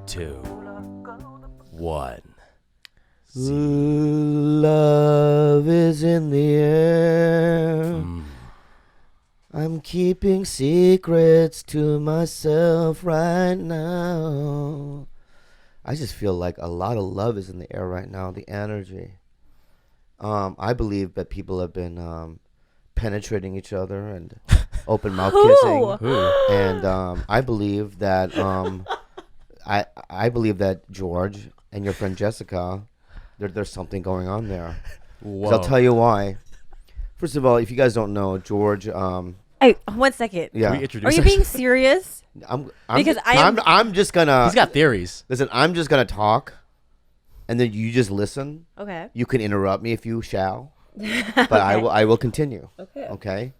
2, 1. Love is in the air. I'm keeping secrets to myself right now. I just feel like a lot of love is in the air right now, the energy. I believe that people have been penetrating each other and open mouth kissing. And I believe that I believe that George and your friend Jessica, there's something going on there. I'll tell you why. First of all, if you guys don't know, George. Hey, 1 second. Yeah. Are you being serious? I'm just gonna. He's got theories. Listen, I'm just gonna talk, and then you just listen. Okay. You can interrupt me if you shall, but I will continue. Okay.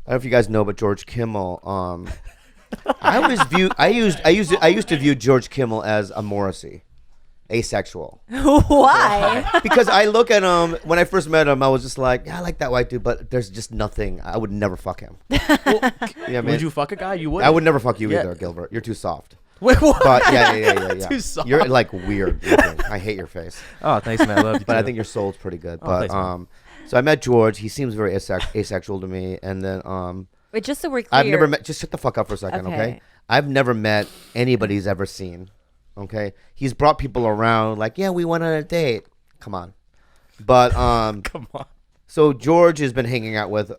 I don't know if you guys know, but George Kimmel. I used to view George Kimmel as a Morrissey, asexual. Why? Because I look at him, when I first met him, I was just like, yeah, I like that white dude, but there's just nothing. I would never fuck him. Would you fuck a guy? You would. I would never fuck you either, Gilbert. You're too soft. Wait, what? But yeah. Too soft. You're like weird looking. I hate your face. Oh, thanks, man. I love you. But too. I think your soul's pretty good. Oh, But thanks, man. so I met George. He seems very asexual to me. And then Wait, just so we're clear. I've never met. Just shut the fuck up for a second, okay? I've never met anybody he's ever seen. Okay, he's brought people around. Like, yeah, we went on a date. Come on, but Come on. So George has been hanging out with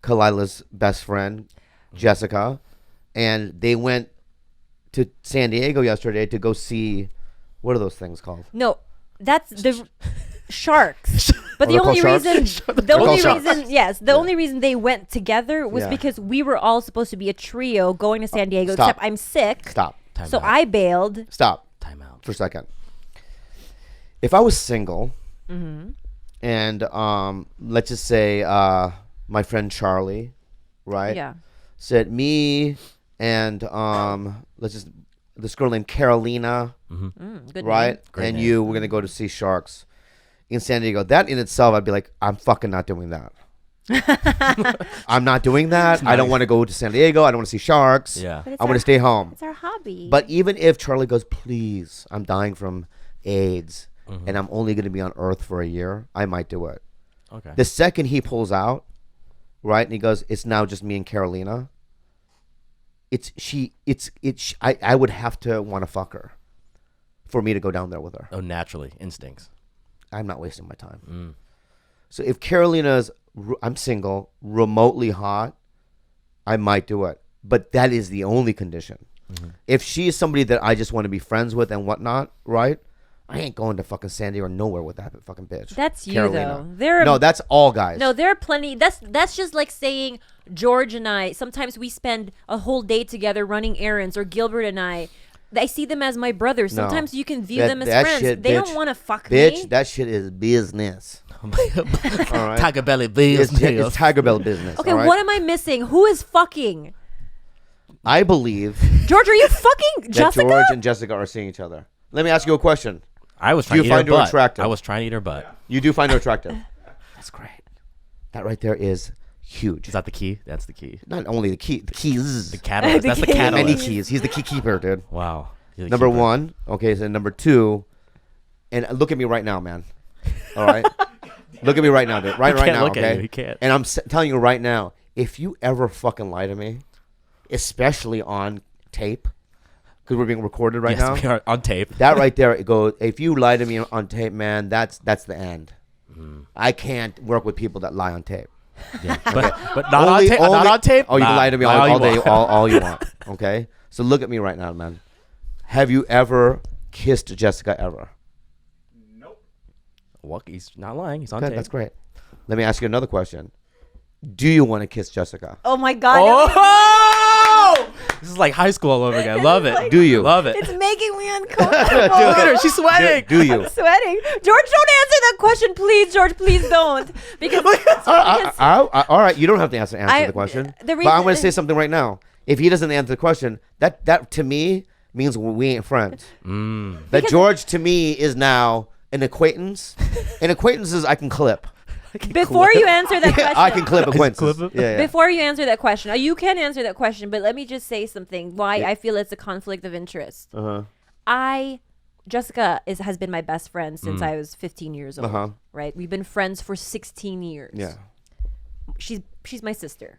Khalyla's best friend, Jessica, and they went to San Diego yesterday to go see. What are those things called? No, that's the sharks. But the they're only called reason, sharks? the only Sharks. reason, yes, the only reason they went together was Yeah. because we were all supposed to be a trio going to San Diego. Stop. Except I'm sick. Stop. So I bailed. Stop. Time out. For a second. If I was single, Mm-hmm. and let's just say my friend Charlie, right? Yeah. Said me and this girl named Carolina, Good right? name. Great And name. you were gonna go to see sharks in San Diego. That in itself, I'd be like, I'm fucking not doing that. I'm not doing that. I don't want to go to San Diego. I don't want to see sharks. Yeah. But it's I want our- to stay home. It's our hobby. But even if Charlie goes, please, I'm dying from AIDS, and I'm only going to be on Earth for a year, I might do it. Okay. The second he pulls out, right, and he goes, it's now just me and Carolina. I would have to want to fuck her for me to go down there with her. Oh, naturally, instincts. I'm not wasting my time. So if Carolina's, I'm single, remotely hot, I might do it. But that is the only condition. If she is somebody that I just want to be friends with and whatnot, right? I ain't going to fucking San Diego or nowhere with that fucking bitch. That's you, Carolina. though. No, that's all guys. No, there are plenty. That's just like saying George and I. Sometimes we spend a whole day together running errands, or Gilbert and I see them as my brothers. No. Sometimes you can view That- them as that friends. shit, They bitch. don't want to fuck Bitch, me. that shit is business. All right? TigerBelly It's business. TigerBelly business. Okay, all right? what am I missing? Who is fucking? I believe George, are you fucking that Jessica? George and Jessica are seeing each other. Let me ask you a question. I was Do trying you to eat her find her butt. attractive? I was trying to eat her butt. You do find her attractive. That's great. That right there is huge. Is that the key? That's the key. Not only the keys. The catalyst. That's the key. catalyst. Many keys. He's the key keeper, dude. Wow. You're the Number keeper. one. Okay, so number two. And look at me right now, man. All right? Look at me right now, dude. Right can't now, look at okay? you. He can't. And I'm telling you right now, if you ever fucking lie to me, especially on tape, because we're being recorded right now. Yes, we are on tape. That right there, it goes. If you lie to me on tape, man, that's the end. I can't work with people that lie on tape. Yeah. But not on tape. Not on tape. Oh, you can Nah, lie to me lie all you day, want. all you want. Okay, so look at me right now, man. Have you ever kissed Jessica ever? Well, he's not lying. He's on Okay, tape. that's great. Let me ask you another question. Do you want to kiss Jessica? Oh my God. Oh! This is like high school all over again. Love it. Do you? Love it. It's making me uncomfortable. Look at her. She's sweating. Do you? I'm sweating. George, don't answer that question, please. George, please don't. Because, All right, you don't have to answer the question. the But I'm going to reason- say something right now. If he doesn't answer the question, that to me means we ain't friends. That George to me is now an acquaintance. And acquaintances I can clip. Before you answer that question, I can clip acquaintances. Clip it? Yeah, yeah. Before you answer that question, you can answer that question, but let me just say something. Why I feel it's a conflict of interest. Jessica has been my best friend since I was 15 years old. Right? We've been friends for 16 years. Yeah. She's my sister.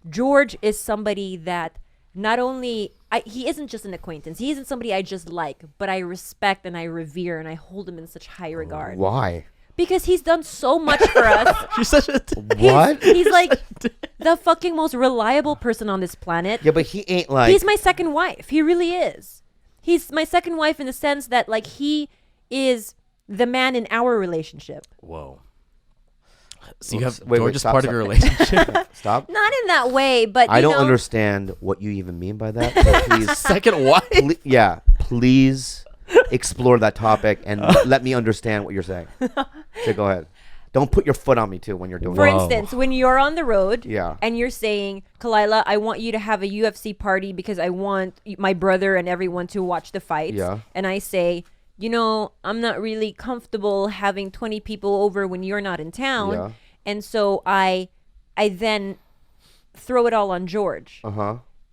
George is somebody that not only he isn't just an acquaintance. He isn't somebody I just like, but I respect and I revere and I hold him in such high regard. Why? Because he's done so much for us. She's such a. What? He's like the fucking most reliable person on this planet. Yeah, but he ain't like. He's my second wife. He really is. He's my second wife in the sense that like he is the man in our relationship. Whoa. So you have Wait, George is stop, part stop. of your relationship. Stop. Not in that way, but I don't know, understand what you even mean by that. So please, Second wife. please explore that topic and let me understand what you're saying. So go ahead. Don't put your foot on me too when you're doing For it. instance, when you're on the road Yeah. and you're saying, Khalyla, I want you to have a UFC party because I want my brother and everyone to watch the fights. Yeah. And I say, I'm not really comfortable having 20 people over when you're not in town. Yeah. And so I then throw it all on George.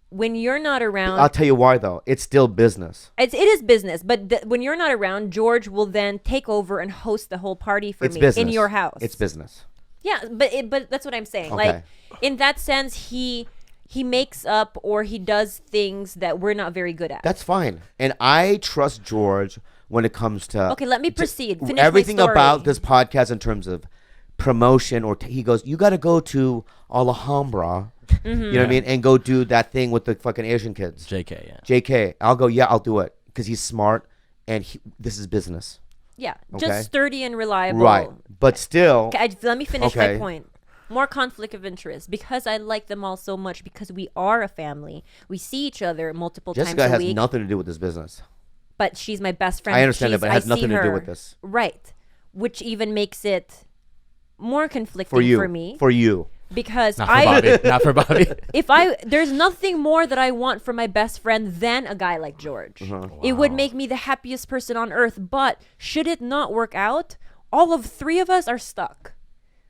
When you're not around, I'll tell you why though. It's still business. it is business. But when you're not around, George will then take over and host the whole party for It's me business in your house. It's business. Yeah, but that's what I'm saying. Okay. Like in that sense, he makes up or he does things that we're not very good at. That's fine. And I trust George when it comes to Okay, let me proceed. Finish everything my story. about this podcast in terms of promotion or he goes, you got to go to Alhambra, you know what I mean, and go do that thing with the fucking Asian kids. JK, yeah. JK, I'll go. Yeah, I'll do it because he's smart and this is business. Yeah, Okay. just sturdy and reliable. Right, but still, Okay, let me finish my Okay. point. More conflict of interest because I like them all so much because we are a family. We see each other multiple Jessica times a has week. nothing to do with this business. But she's my best friend. I understand that, but it has I nothing see to do her. with this. Right, which even makes it more conflicting For you, for me. for you. Because Not for Bobby. Not for Bobby. There's nothing more that I want from my best friend than a guy like George. It would make me the happiest person on earth. But should it not work out, all of three of us are stuck.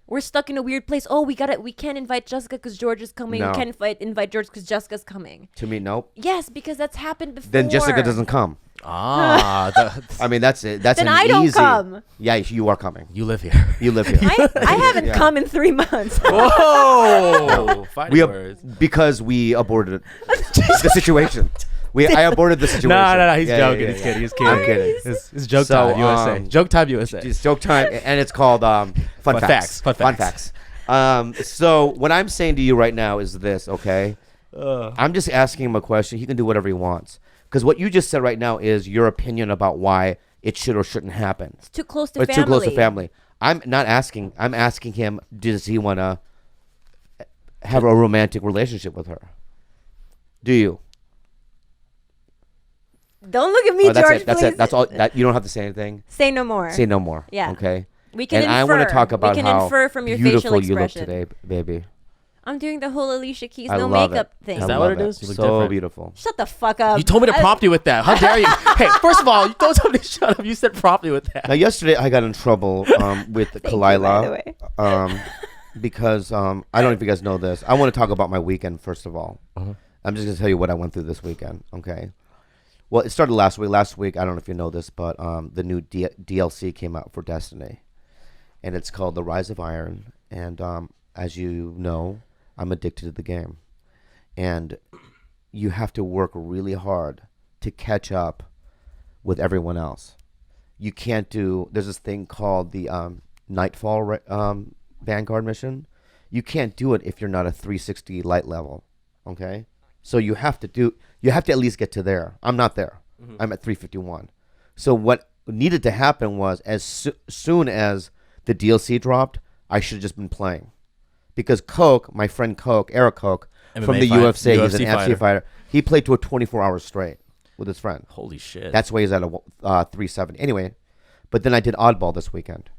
We're stuck in a weird place. Oh, we can't invite Jessica because George is coming. No. We can't invite George because Jessica's coming. To me, nope. Yes, because that's happened before. Then Jessica doesn't come. I mean, that's it. That's Then an I don't easy. come. Yeah, you are coming. You live here. You live here. I haven't Yeah. come in 3 months. Whoa! Fighting words. Because we aborted the situation. I aborted the situation. No. He's Yeah, joking. yeah, He's yeah. kidding. He's kidding. I'm kidding. It's joke So, time, USA. Joke time, USA. It's joke time, and it's called Fun Facts. Fun facts. So what I'm saying to you right now is this, okay? I'm just asking him a question. He can do whatever he wants. Because what you just said right now is your opinion about why it should or shouldn't happen. It's too close to It's family. too close to family. I'm not asking. I'm asking him, does he want to have a romantic relationship with her? Do you? Don't look at me, That's George, it. That's please. it. That's all. You don't have to say anything. Say no more. Say no more. Yeah. Okay. We can And infer. I want to talk about we can how infer from your beautiful facial you look expression. today, baby. I'm doing the whole Alicia Keys I no love makeup it. thing. Is I that love what it is? You look So different. beautiful. Shut the fuck up. You told me to prompt you with that. How dare you? Hey, first of all, you don't tell me to shut up. You said prompt me with that. Now, yesterday I got in trouble with Thank you, by the Khalyla way. because I don't know if you guys know this. I want to talk about my weekend first of all. Uh-huh. I'm just gonna tell you what I went through this weekend. Okay. Well, it started last week. Last week, I don't know if you know this, but the new DLC came out for Destiny, and it's called The Rise of Iron. And as you know, I'm addicted to the game, and you have to work really hard to catch up with everyone else. You can't do. There's this thing called the Nightfall Vanguard mission. You can't do it if you're not a 360 light level. Okay, so you have to at least get to there. I'm not there. I'm at 351. So what needed to happen was as soon as the DLC dropped, I should have just been playing. Because Coke, my friend Coke, Eric Coke, from MMA the UFC, he's an UFC UFC fighter. He played to a 24 hours straight with his friend. Holy shit. That's why he's at a 370. Anyway, but then I did Oddball this weekend.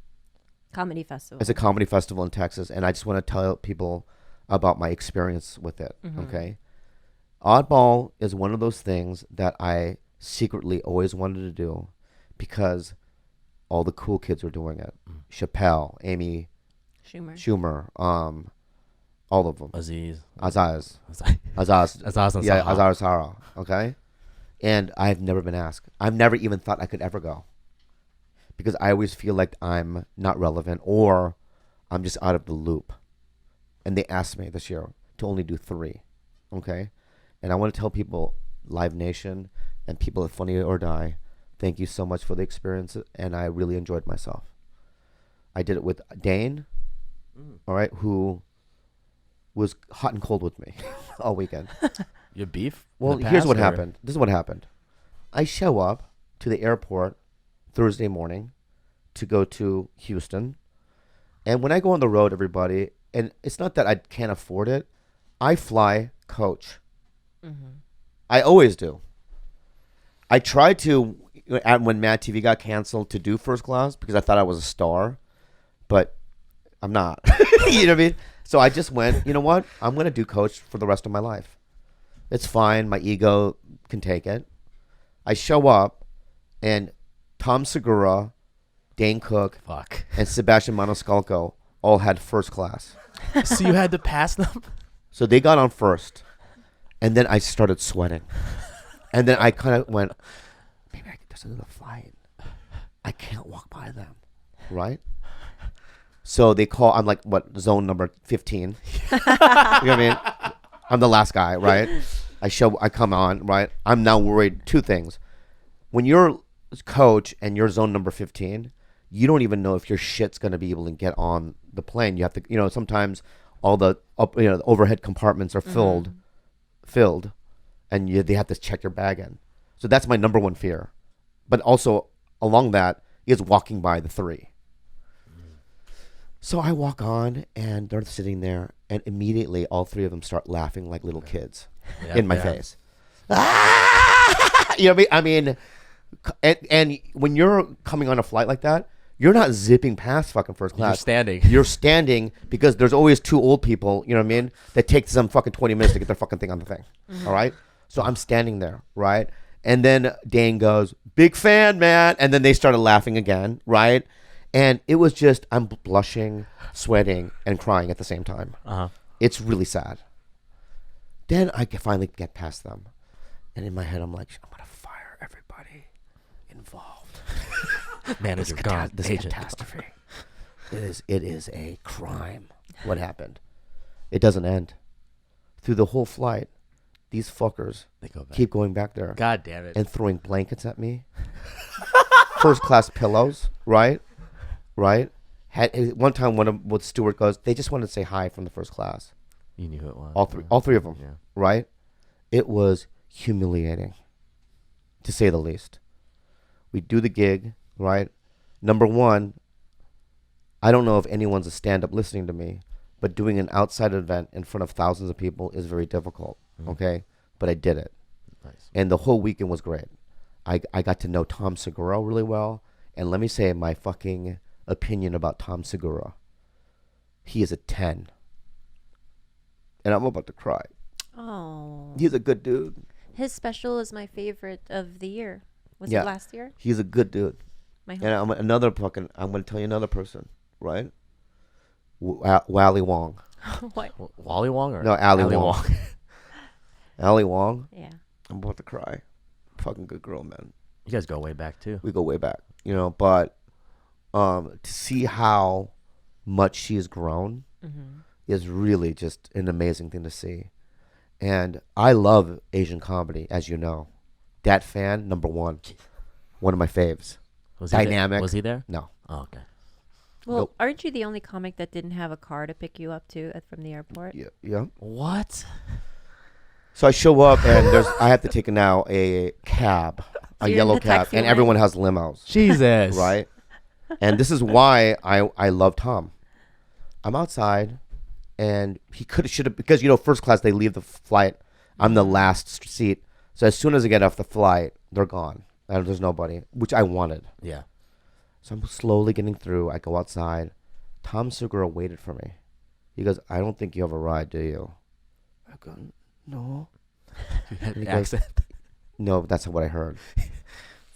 Comedy festival. It's a comedy festival in Texas, and I just want to tell people about my experience with it, okay? Oddball is one of those things that I secretly always wanted to do because all the cool kids are doing it. Chappelle, Amy Schumer, all of them. Azaz. Azaz. and Yeah, Saha. Azar Sara. Okay. And I've never been asked. I've never even thought I could ever go. Because I always feel like I'm not relevant or I'm just out of the loop. And they asked me this year to only do 3. Okay. And I want to tell people, Live Nation and people at Funny or Die, thank you so much for the experience. And I really enjoyed myself. I did it with Dane, all right, who was hot and cold with me all weekend. Your beef? Well, in the here's past, what or- happened. This is what happened. I show up to the airport Thursday morning to go to Houston. And when I go on the road, everybody, and it's not that I can't afford it, I fly coach. I always do. I tried to, when Mad TV got canceled, to do first class because I thought I was a star, but I'm not. You know what I mean? So I just went, you know what? I'm going to do coach for the rest of my life. It's fine. My ego can take it. I show up, and Tom Segura, Dane Cook, Fuck. and Sebastian Maniscalco all had first class. So you had to pass them? So they got on first, and then I started sweating. And then I kind of went, maybe there's another flight. I can't walk by them, right? So they call, I'm like, zone number 15. You know what I mean? I'm the last guy, right? I come on, right? I'm now worried 2 things. When you're coach and you're zone number 15, you don't even know if your shit's going to be able to get on the plane. You have to, sometimes all the the overhead compartments are filled, and they have to check your bag in. So that's my number 1 fear. But also along that is walking by the 3. So I walk on, and they're sitting there, and immediately all 3 of them start laughing like little kids in my face. Ah! You know what I mean? And when you're coming on a flight like that, you're not zipping past fucking first class. You're standing. You're standing because there's always 2 old people, you know what I mean, that take them fucking 20 minutes to get their fucking thing on the thing. All right? So I'm standing there, right? And then Dane goes, big fan, man. And then they started laughing again, right? And it was just, I'm blushing, sweating, and crying at the same time. Uh-huh. It's really sad. Then I finally get past them. And in my head, I'm like, I'm going to fire everybody involved. Manager gone. This Agent. catastrophe. It is a crime. What happened? It doesn't end. Through the whole flight, these fuckers They go back. keep going back there God damn it. and throwing blankets at me. First class pillows, right? Right? One time, what Stewart goes, they just wanted to say hi from the first class. You knew who it was. All three of them, Yeah. right? It was humiliating, to say the least. We do the gig, right? Number 1, I don't know if anyone's a stand-up listening to me, but doing an outside event in front of thousands of people is very difficult, okay? But I did it. Nice. And the whole weekend was great. I got to know Tom Segura really well. And let me say my fucking opinion about Tom Segura. He is a 10. And I'm about to cry. Oh. He's a good dude. His special is my favorite of the year. Was Yeah. it last year? He's a good dude. My And I'm going to tell you another person, right? Wally Wong. What? Wally Wong or No, Ali Wong. Ali Wong. Yeah. I'm about to cry. Fucking good girl, man. You guys go way back too. We go way back, but to see how much she has grown is really just an amazing thing to see. And I love Asian comedy, as you know. Dat fan, number 1. One of my faves. Was he there? Dynamic. Was he there? No. Oh, okay. Well, Nope. aren't you the only comic that didn't have a car to pick you up to from the airport? Yeah. What? So I show up, and I have to take now a cab, a you're in yellow the cab, taxi and line? everyone has limos. Jesus. Right? And this is why I love Tom. I'm outside, and he should have, because, first class, they leave the flight. I'm the last seat. So as soon as I get off the flight, they're gone. And there's nobody, which I wanted. Yeah. So I'm slowly getting through. I go outside. Tom Segura waited for me. He goes, I don't think you have a ride, do you? I go, no. You had He the goes, accent. No, that's what I heard.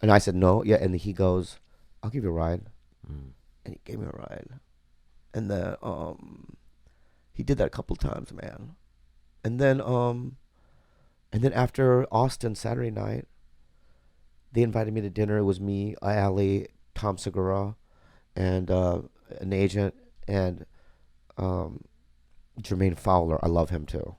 And I said, no. Yeah. And he goes, I'll give you a ride. And he gave me a ride. And then he did that a couple times, man. And then after Austin Saturday night, they invited me to dinner. It was me, Ali, Tom Segura, and an agent, and Jermaine Fowler. I love him too.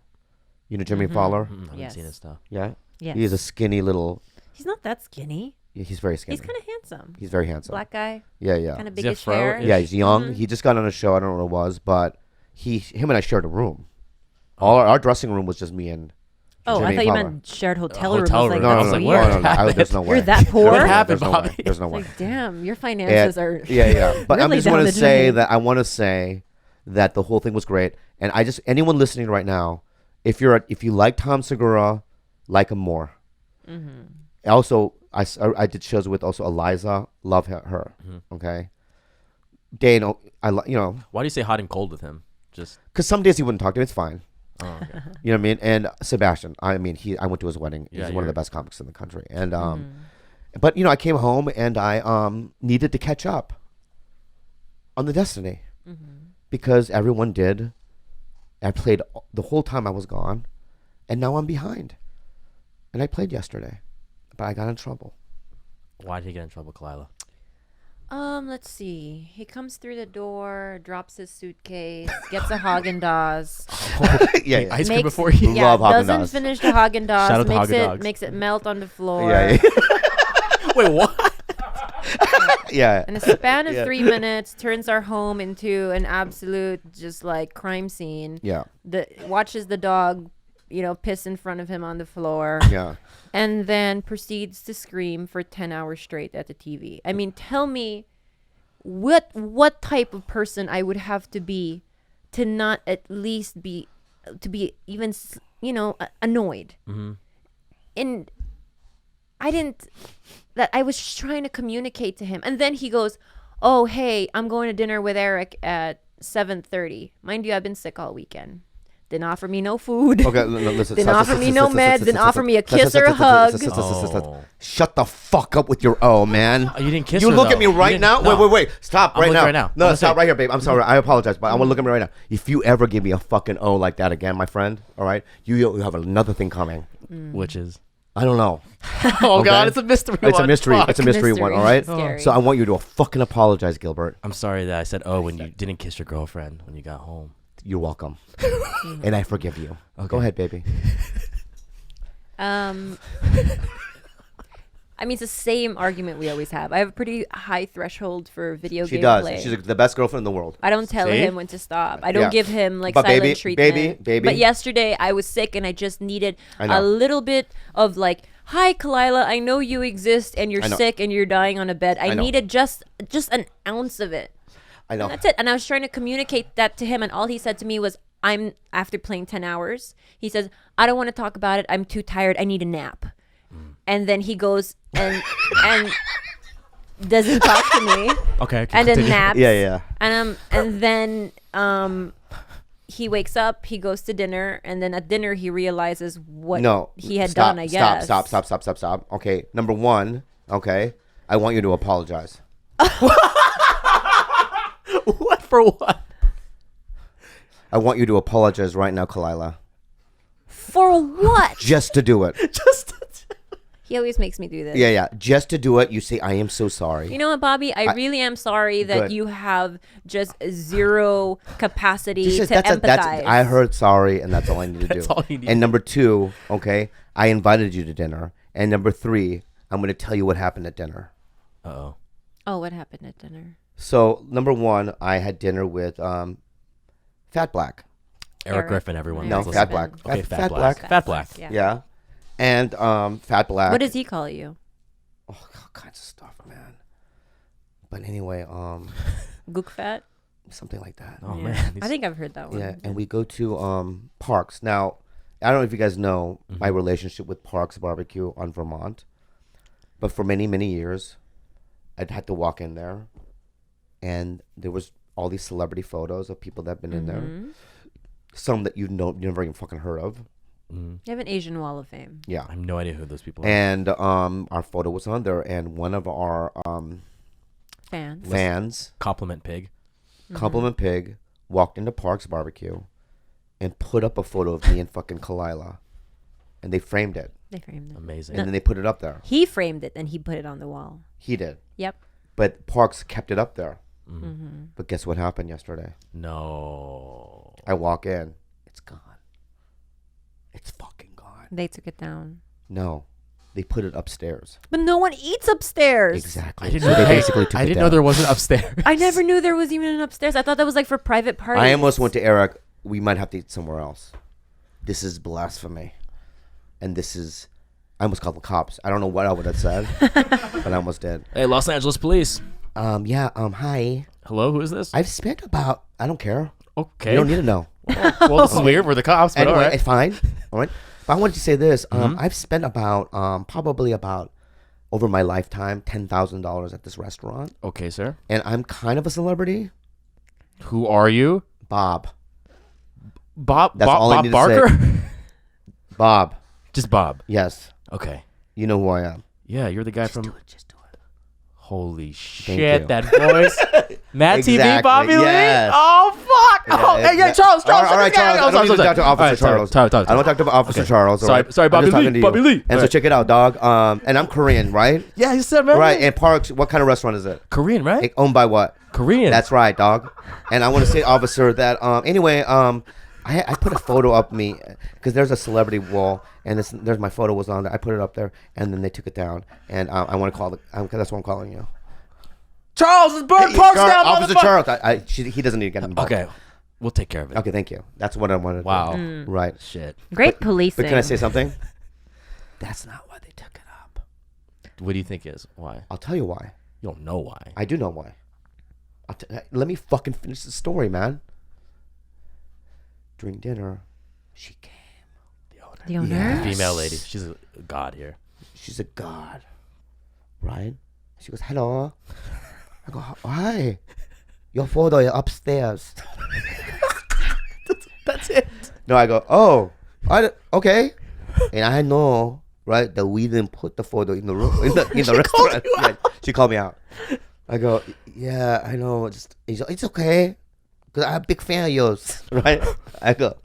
You know Jermaine Fowler? I haven't Yes. seen his stuff. Yeah. Yes. He's a skinny little. He's not that skinny. Yeah, he's very skinny. He's kind of handsome. He's very handsome. Black guy, Yeah, yeah. kind of Is he a biggish fro? hair. Yeah, he's young. Mhm. He just got on a show. I don't know what it was, but him and I shared a room. All our dressing room was just me and. Oh, I Jermaine thought you Fowler. meant shared hotel room. hotel I was room. like, No, that's no, no, like, no, weird. where no, no, happened? there's no way. You're that poor? What happened, There's no way. Bobby? There's no way. Like, damn, your finances are. Yeah. But I'm really just down want to the say drain. that I want to say that the whole thing was great, and I just anyone listening right now, if you like Tom Segura, like him more. Mm-hmm. Also, I did shows with also Eliza, love her. Okay, Dane, Why do you say hot and cold with him? Just because some days he wouldn't talk to me, it's fine. oh, okay. You know what I mean? And Sebastian, I mean, I went to his wedding. Yeah, He's one of you're- the best comics in the country, and but I came home and I needed to catch up on the Destiny because everyone did. I played the whole time I was gone, and now I'm behind. And I played yesterday, but I got in trouble. Why did he get in trouble, Khalyla? Let's see. He comes through the door, drops his suitcase, gets a Haagen-Dazs. Yeah, Ice cream before he. Yeah. Love doesn't Haagen-Dazs. finish the Haagen-Dazs, Shout out to Haagen-Dazs. makes it melt on the floor. yeah, Wait, what? yeah. In a span of Yeah. 3 minutes, turns our home into an absolute just like crime scene. Yeah, Watches the dog, piss in front of him on the floor. yeah. And then proceeds to scream for 10 hours straight at the TV. I mean, tell me what type of person I would have to be to not at least be even annoyed. And I was just trying to communicate to him. And then he goes, "Oh, hey, I'm going to dinner with Eric at 7:30. Mind you, I've been sick all weekend. Didn't offer me no food. Okay, listen. Didn't offer me no meds. Didn't offer me a kiss or a hug. Oh. Shut the fuck up with your man. Oh, you didn't kiss You her, look though. at me You right didn't- now. no. Wait. Stop I'm right looking now. right now. No, I'm stop gonna right here, babe. I'm sorry. I apologize, but I want to look at me right now. If you ever give me a fucking O like that again, my friend, all right, you have another thing coming. Which is. I don't know. Oh Okay? God, it's a mystery. It's a one. mystery. Fuck. It's a mystery one, all right? Scary. So I want you to fucking apologize, Gilbert. I'm sorry that I said when you didn't kiss your girlfriend when you got home. You're welcome. And I forgive you. Okay. Go ahead, baby. I mean, it's the same argument we always have. I have a pretty high threshold for video She game does. play. She's the best girlfriend in the world. I don't tell See? him when to stop. I don't Yeah. give him like But silent baby, treatment. baby. But yesterday I was sick and I just needed I know. a little bit of like, "Hi, Khalyla, I know you exist and you're I know. sick and you're dying on a bed." I I know. needed just an ounce of it. I know. And that's it. And I was trying to communicate that to him, and all he said to me was, after playing 10 hours, he says, "I don't want to talk about it. I'm too tired. I need a nap." And then he goes and doesn't talk to me, Okay. and then continue. naps. Yeah. And then he wakes up, he goes to dinner, and then at dinner he realizes what No. he had Stop, done, I guess. Stop. Okay. Number one, okay, I want you to apologize. What for what? I want you to apologize right now, Khalyla. For what? Just to do it. Just. He always makes me do this. Yeah. Just to do it. You say, I am so sorry. You know what, Bobby? I really am sorry that Good. you have just zero capacity Just- to empathize. I heard sorry, and that's all I need to That's do. all you need And to number two, okay, I invited you to dinner. And number three, I'm going to tell you what happened at dinner. Oh. Oh, what happened at dinner? So, number one, I had dinner with Fat Black. Eric Griffin, everyone. No, that's Fat listening. Black. Okay, Fat Black. Fat Black. Yeah. Yeah. And Fat Black. What does he call you? Oh, all kinds of stuff, man. But anyway, Gook fat? something like that. Oh Yeah. man. I think I've heard that one. Yeah, and we go to Parks. Now, I don't know if you guys know my relationship with Parks Barbecue on Vermont, but for many, many years, I'd had to walk in there, and there was all these celebrity photos of people that have been in there. Some that you never even fucking heard of. You have an Asian Wall of Fame. Yeah. I have no idea who those people are. And our photo was on there, and one of our Fans. fans, Compliment pig. Compliment Pig walked into Park's barbecue and put up a photo of me and fucking Khalyla. And they framed it. They framed it. Amazing. And then they put it up there. He framed it and he put it on the wall. He did. Yep. But Parks kept it up there. Mm-hmm. But guess what happened yesterday? No. I walk in. It's gone. It's fucking gone. They took it down. No. They put it upstairs. But no one eats upstairs. Exactly. I didn't So know. they Hey, basically took I it didn't down. know there wasn't upstairs. I never knew there was even an upstairs. I thought that was like for private parties. I almost went to Eric. We might have to eat somewhere else. This is blasphemy. And this is... I almost called the cops. I don't know what I would have said, but I almost did. Hey, Los Angeles Police. Hi. Hello, who is this? I've spent about... I don't care. Okay. You don't need to know. Well, this is weird. We're the cops, but Anyway, all right. it's fine. All right. But I wanted to say this. I've spent about, probably about, over my lifetime, $10,000 at this restaurant. Okay, sir. And I'm kind of a celebrity. Who are you? Bob. Bob. That's all I Bob need to Barker. say. Bob. Just Bob. Yes. Okay. You know who I am. Yeah, you're the guy from. Just do it. Holy you. shit! That voice. Matt TV, Exactly, Bobby yes. Lee. Oh fuck! Oh, hey, yeah, Charles. All right, Charles. I don't need to talk to Officer Charles. Sorry. I don't talk to Officer Charles. all Sorry, right? sorry, I'm Bobby just talking Lee, to you. Bobby Lee. And so check it out, dog. And I'm Korean, right? Yeah, you said man. Right. And Parks, what kind of restaurant is it? Korean, right? Owned by what? Korean. That's right, dog. And I want to say, officer, that anyway, I put a photo up of me because there's a celebrity wall, and there's my photo was on there. I put it up there, and then they took it down. And I want to call that's why I'm calling you. Charles is Bird Parks down, Officer motherfucker. Charles. He doesn't need to get involved. Okay, we'll take care of it. Okay, thank you. That's what I wanted. to Wow. do. Right. Shit. Great policing. But can I say something? That's not why they took it up. What do you think is why? I'll tell you why. You don't know why. I do know why. Let me fucking finish the story, man. During dinner, she came. The owner? Yes. Female lady. She's a god here. She's a god, right? She goes, hello. I go, hi. Your photo is upstairs. That's it. No, I go, oh, okay. And I know, right, that we didn't put the photo in the room, in the restaurant. Yeah, she called me out. I go, yeah, I know. It's okay. Because I'm a big fan of yours, right? I go,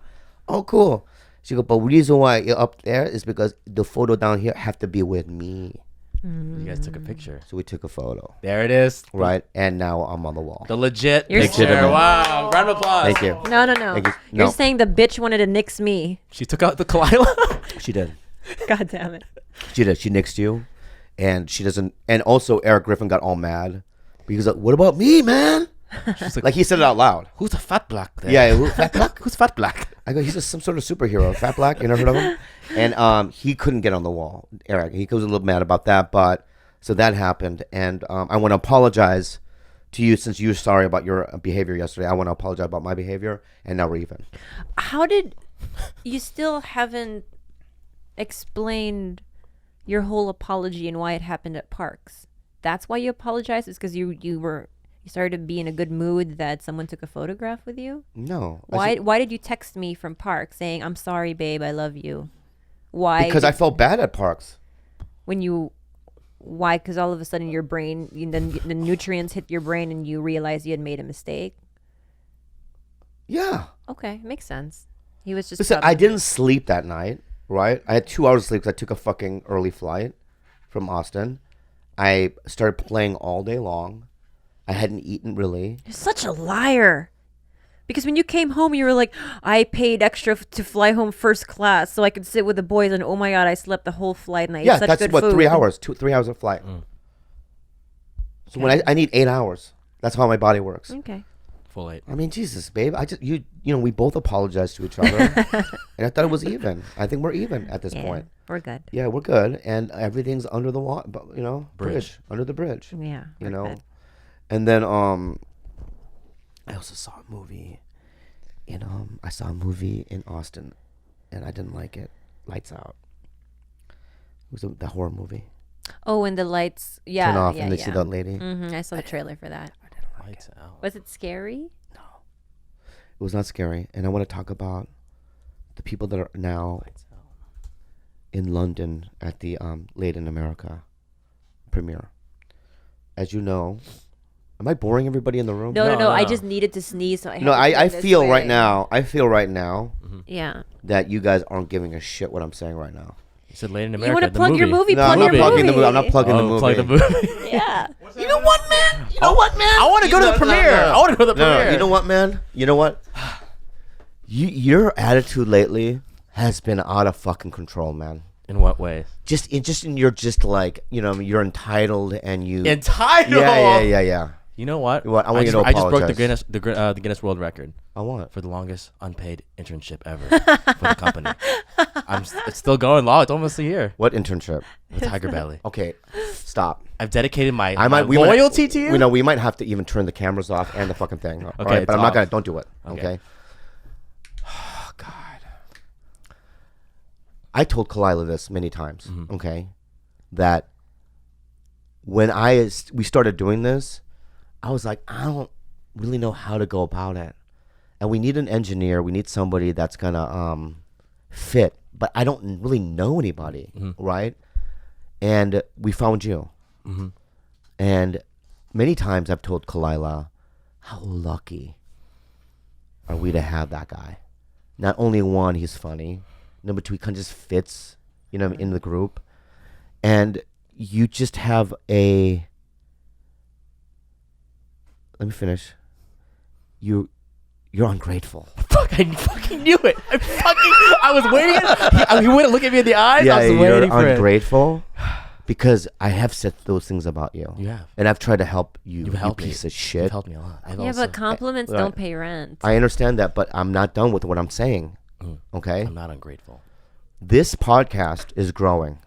oh, cool. She go, but reason why you're up there is because the photo down here have to be with me. You guys took a picture. So we took a photo, There it is. right? And now I'm on the wall. The legit You're picture. legitimate. Wow. Round of applause. Thank you. No. Thank you. You're No. saying the bitch wanted to nix me. She took out the Khalyla. She did. God damn it. She did. She nixed you. And she doesn't. And also, Eric Griffin got all mad. Because, like, what about me, man? She's like, Like, he said it out loud. who's the fat black there? Yeah, Fat Black? Who's fat black? I go, he's just some sort of superhero. Fat Black, you never heard of him? And he couldn't get on the wall, Eric. He was a little mad about that, but so that happened. And I want to apologize to you since you were sorry about your behavior yesterday. I want to apologize about my behavior, and now we're even. How did you still haven't explained your whole apology and why it happened at Parks? That's why you apologized? Is because you started to be in a good mood that someone took a photograph with you? No. Why did you text me from Parks saying, I'm sorry, babe, I love you? Why? Because I felt bad at Parks. Why? Because all of a sudden your brain, the nutrients hit your brain and you realize you had made a mistake? Yeah. Okay, makes sense. He was just... Listen, I didn't sleep that night, right? I had 2 hours of sleep because I took a fucking early flight from Austin. I started playing all day long. I hadn't eaten really. You're such a liar. Because when you came home, you were like, I paid extra to fly home first class so I could sit with the boys, and oh my God, I slept the whole flight and I ate such that's good what food. 3 hours, 3 hours of flight. So when I need 8 hours, that's how my body works. Okay. Full 8. I mean, Jesus, babe, we both apologized to each other, and I thought it was even. I think we're even at this Yeah, point. we're good. Yeah, we're good, and everything's under the water, Bridge. under the bridge. Yeah. You we're know, good. and then I also saw a movie in Austin, and I didn't like it. Lights Out. It was the horror movie. Oh, and the lights. Yeah. Turn off yeah, and they yeah. see that lady. I saw the trailer for that. Lights out. Was it scary? It was not scary, and I want to talk about the people that are now Lights out. in London at the Late in America premiere. As you know, Am I boring everybody in the room? No. I just needed to sneeze, so I. No, had to I turn this feel way. right now. I feel right now Yeah. that you guys aren't giving a shit what I'm saying right now. You said Late in You America. want to the plug your movie? No, Plug I'm your not plugging movie. the movie. I'm not plugging the movie. Plug the movie. Yeah. You know what, man? You know what, man? I want to go to the premiere. I want to go to the premiere. You know what, man? You know what? Your attitude lately has been out of fucking control, man. In what way? Just in you're just like, you know, you're entitled and you Entitled. Yeah. You know what? What? I want you to I just broke apologize. the Guinness World Record I want. for the longest unpaid internship ever for the company. It's still going long. It's almost a year. What internship? The TigerBelly. Okay, stop. I've dedicated my We might- loyalty to you. We know we might have to even turn the cameras off and the fucking thing. All right, it's but I'm not off. gonna. Don't do it. Okay. Okay. Oh God. I told Khalyla this many times. Mm-hmm. Okay, that when we started doing this, I was like, I don't really know how to go about it, and we need an engineer. We need somebody that's gonna fit, but I don't really know anybody, right? And we found you. Mm-hmm. And many times I've told Khalyla, how lucky are we to have that guy? Not only one, he's funny. Number two, he kind of just fits, you know, in the group. And you just have let me finish. You're ungrateful. Fuck, I fucking knew it. I was waiting. He wouldn't look at me in the eyes. Yeah, I was you're waiting for it. ungrateful because I have said those things about you. You have. And I've tried to help you, You've you helped piece me. of shit. You've helped me a lot. Yeah, but compliments Right. don't pay rent. I understand that, but I'm not done with what I'm saying. Okay? I'm not ungrateful. This podcast is growing.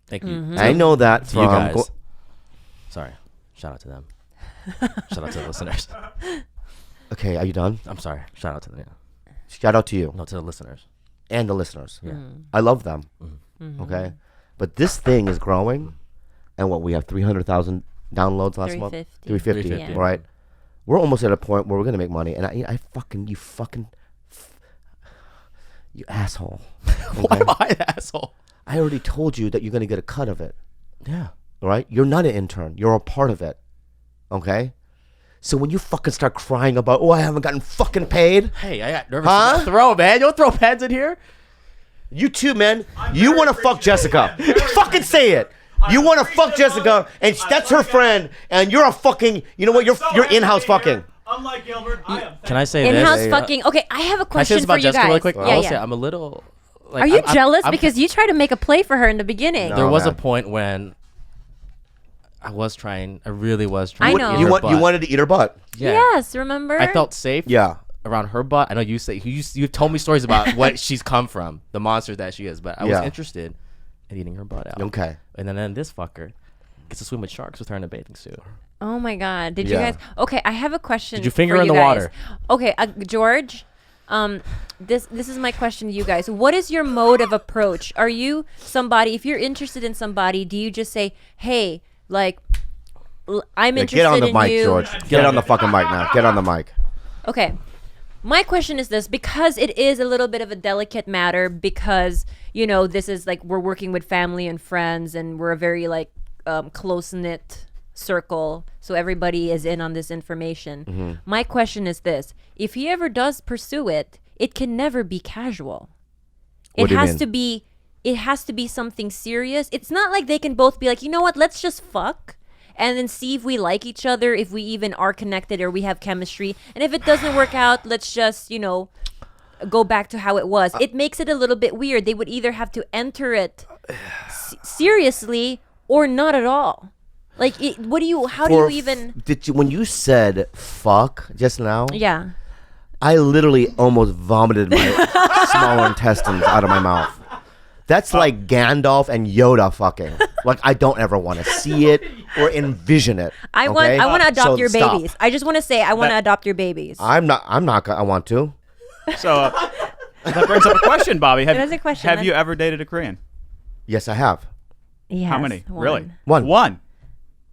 Thank you. Mm-hmm. I know that To from you guys. Sorry. Shout out to them. Shout out to the listeners. Okay, are you done? I'm sorry. Shout out to them. Shout out to you No, to the listeners. and the listeners. Yeah. I love them. Mm-hmm. Okay? But this thing is growing, and we have 300,000 downloads last month? 350. 350, Yeah. right? We're almost at a point where we're going to make money, and you asshole. Why am I an asshole? I already told you that you're going to get a cut of it. Yeah. All right? You're not an intern. You're a part of it. Okay? So when you fucking start crying about, I haven't gotten fucking paid. Hey, I got nervous. Huh? Throw, man. You don't throw pads in here. You too, man. You want to fuck Jessica. Fucking say it. You want to fuck Jessica, and that's her friend, and you're a fucking, you know what? You're in-house fucking. Unlike Gilbert, I am. Can I say In-house this? fucking. Okay, I have a Can I say question this for about you Jessica guys. really quick? Yeah, I will say yeah. I'm a little. Like, Are you jealous? I'm- Because you tried to make a play for her in the beginning. No. there was a man. point when I really was trying. I to know. eat You her want, you butt. wanted to eat her butt. Yeah. Yes, remember? I felt safe. Yeah. Around her butt. I know you say you've told me stories about what she's come from, the monster that she is, but I was Yeah. interested in eating her butt out. Okay. And then this fucker gets to swim with sharks with her in a bathing suit. Oh my God! Did Yeah. you guys? Okay, I have a question. Did you finger for in you the guys. water? Okay, George. This is my question to you guys. What is your mode of approach? Are you somebody? If you're interested in somebody, do you just say, "Hey, like, I'm Yeah, interested get on the in mic, you"? George. Get on the fucking mic now. Get on the mic. Okay. My question is this, because it is a little bit of a delicate matter, because, you know, this is like we're working with family and friends, and we're a very like close-knit circle, so everybody is in on this information. Mm-hmm. My question is this: if he ever does pursue it, it can never be casual. What It do you has mean? to be something serious. It's not like they can both be like, you know what, let's just fuck and then see if we like each other, if we even are connected or we have chemistry. And if it doesn't work out, let's just, you know, go back to how it was. It makes it a little bit weird. They would either have to enter it seriously or not at all. Like, how do you even... When you said fuck just now, Yeah. I literally almost vomited my small intestines out of my mouth. That's like Gandalf and Yoda fucking. Like, I don't ever want to see it or envision it. I want to adopt So your stop. babies. I just want to say I want to adopt your babies. I want to. So that brings up a question, Bobby. It is a question. Have you ever dated a Korean? Yes, I have. Yes, How many? one. Really? One.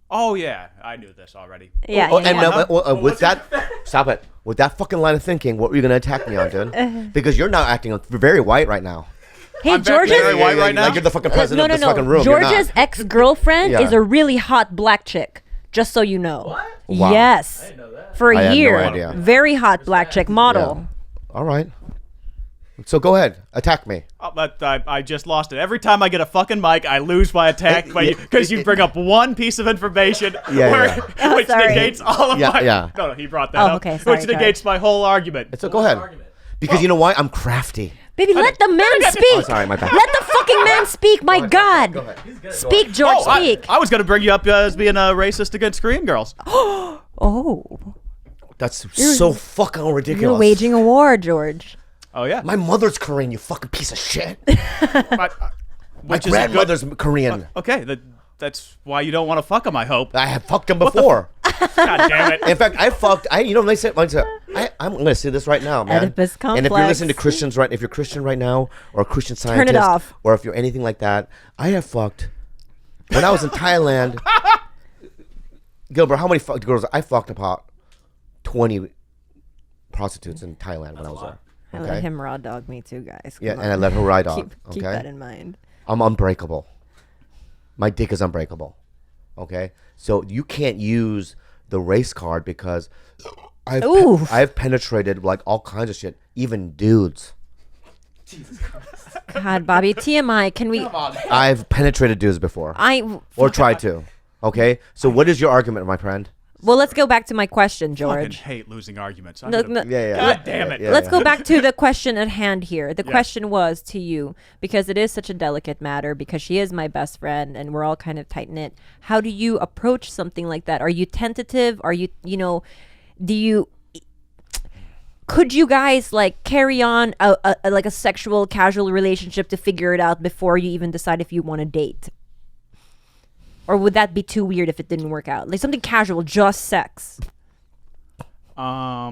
Oh yeah, I knew this already. Yeah. Oh, yeah, and yeah. with that, stop it. With that fucking line of thinking, what were you gonna attack me on, dude? Because you're now acting very white right now. Hey, I'm very George's... white right now? Like you're the fucking president No. of this fucking room. You're George's not. ex-girlfriend Yeah. is a really hot black chick. Just so you know. Wow. I Yes. didn't know that. For I a had no year. idea. Very hot black chick model. All right. So go ahead, attack me. Oh, but I just lost it. Every time I get a fucking mic, I lose my attack because you bring up one piece of information Yeah. which sorry. negates all of my. Yeah. No, he brought that Oh, up. okay, sorry, which negates my whole argument. So go ahead. Because you know why? I'm crafty. Baby, let the man speak. Oh, sorry, my bad. Let the fucking man speak. My God. Go ahead. Speak, George. Oh, Speak. I was going to bring you up as being a racist against Korean girls. Oh, That's so fucking ridiculous. you're waging a war, George. Oh yeah. My mother's Korean, you fucking piece of shit. My My grandmother's Korean. Okay, that's why you don't want to fuck him. I hope. I have fucked him before. God damn it. In fact, you know, they said, I'm going to say this right now, man. Oedipus And if you're complex. listening to Christians, right, if you're Christian right now, or a Christian scientist, it off. or if you're anything like that, I have fucked. When I was in Thailand, Gilbert, how many girls? I fucked about 20 prostitutes in Thailand when I was there. I let him raw dog me too, guys. Yeah, Come and I on. let her ride on. Keep that in mind. I'm unbreakable. My dick is unbreakable. Okay? So you can't use the race card because I've penetrated like all kinds of shit, even dudes. God, Bobby, TMI. Can we? I've penetrated dudes before. Or tried to. Okay? So what is your argument, my friend? Well, let's go back to my question, I George. hate losing arguments. I'm No, gonna- no, Yeah. God damn it. Let's go back to the question at hand here. The Yeah. question was to you, because it is such a delicate matter, because she is my best friend and we're all kind of tight knit. How do you approach something like that? Are you tentative? Are you, could you guys like carry on a sexual casual relationship to figure it out before you even decide if you want to date? Or would that be too weird if it didn't work out? Like something casual, just sex. What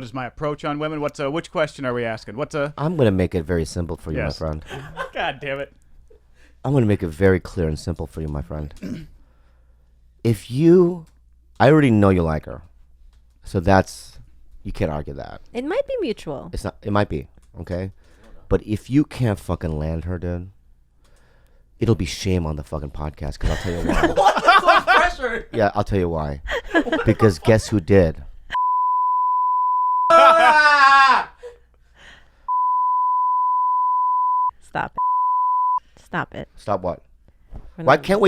is my approach on women? Which question are we asking? I'm going to make it very simple for you, Yes. my friend. God damn it. I'm going to make it very clear and simple for you, my friend. I already know you like her. So you can't argue that. It might be mutual. It might be, okay? But if you can't fucking land her, dude, it'll be shame on the fucking podcast, because I'll tell you why. What? So pressure. Yeah, I'll tell you why. Because guess who did? Stop it. Stop it. Stop what? We're Why not- can't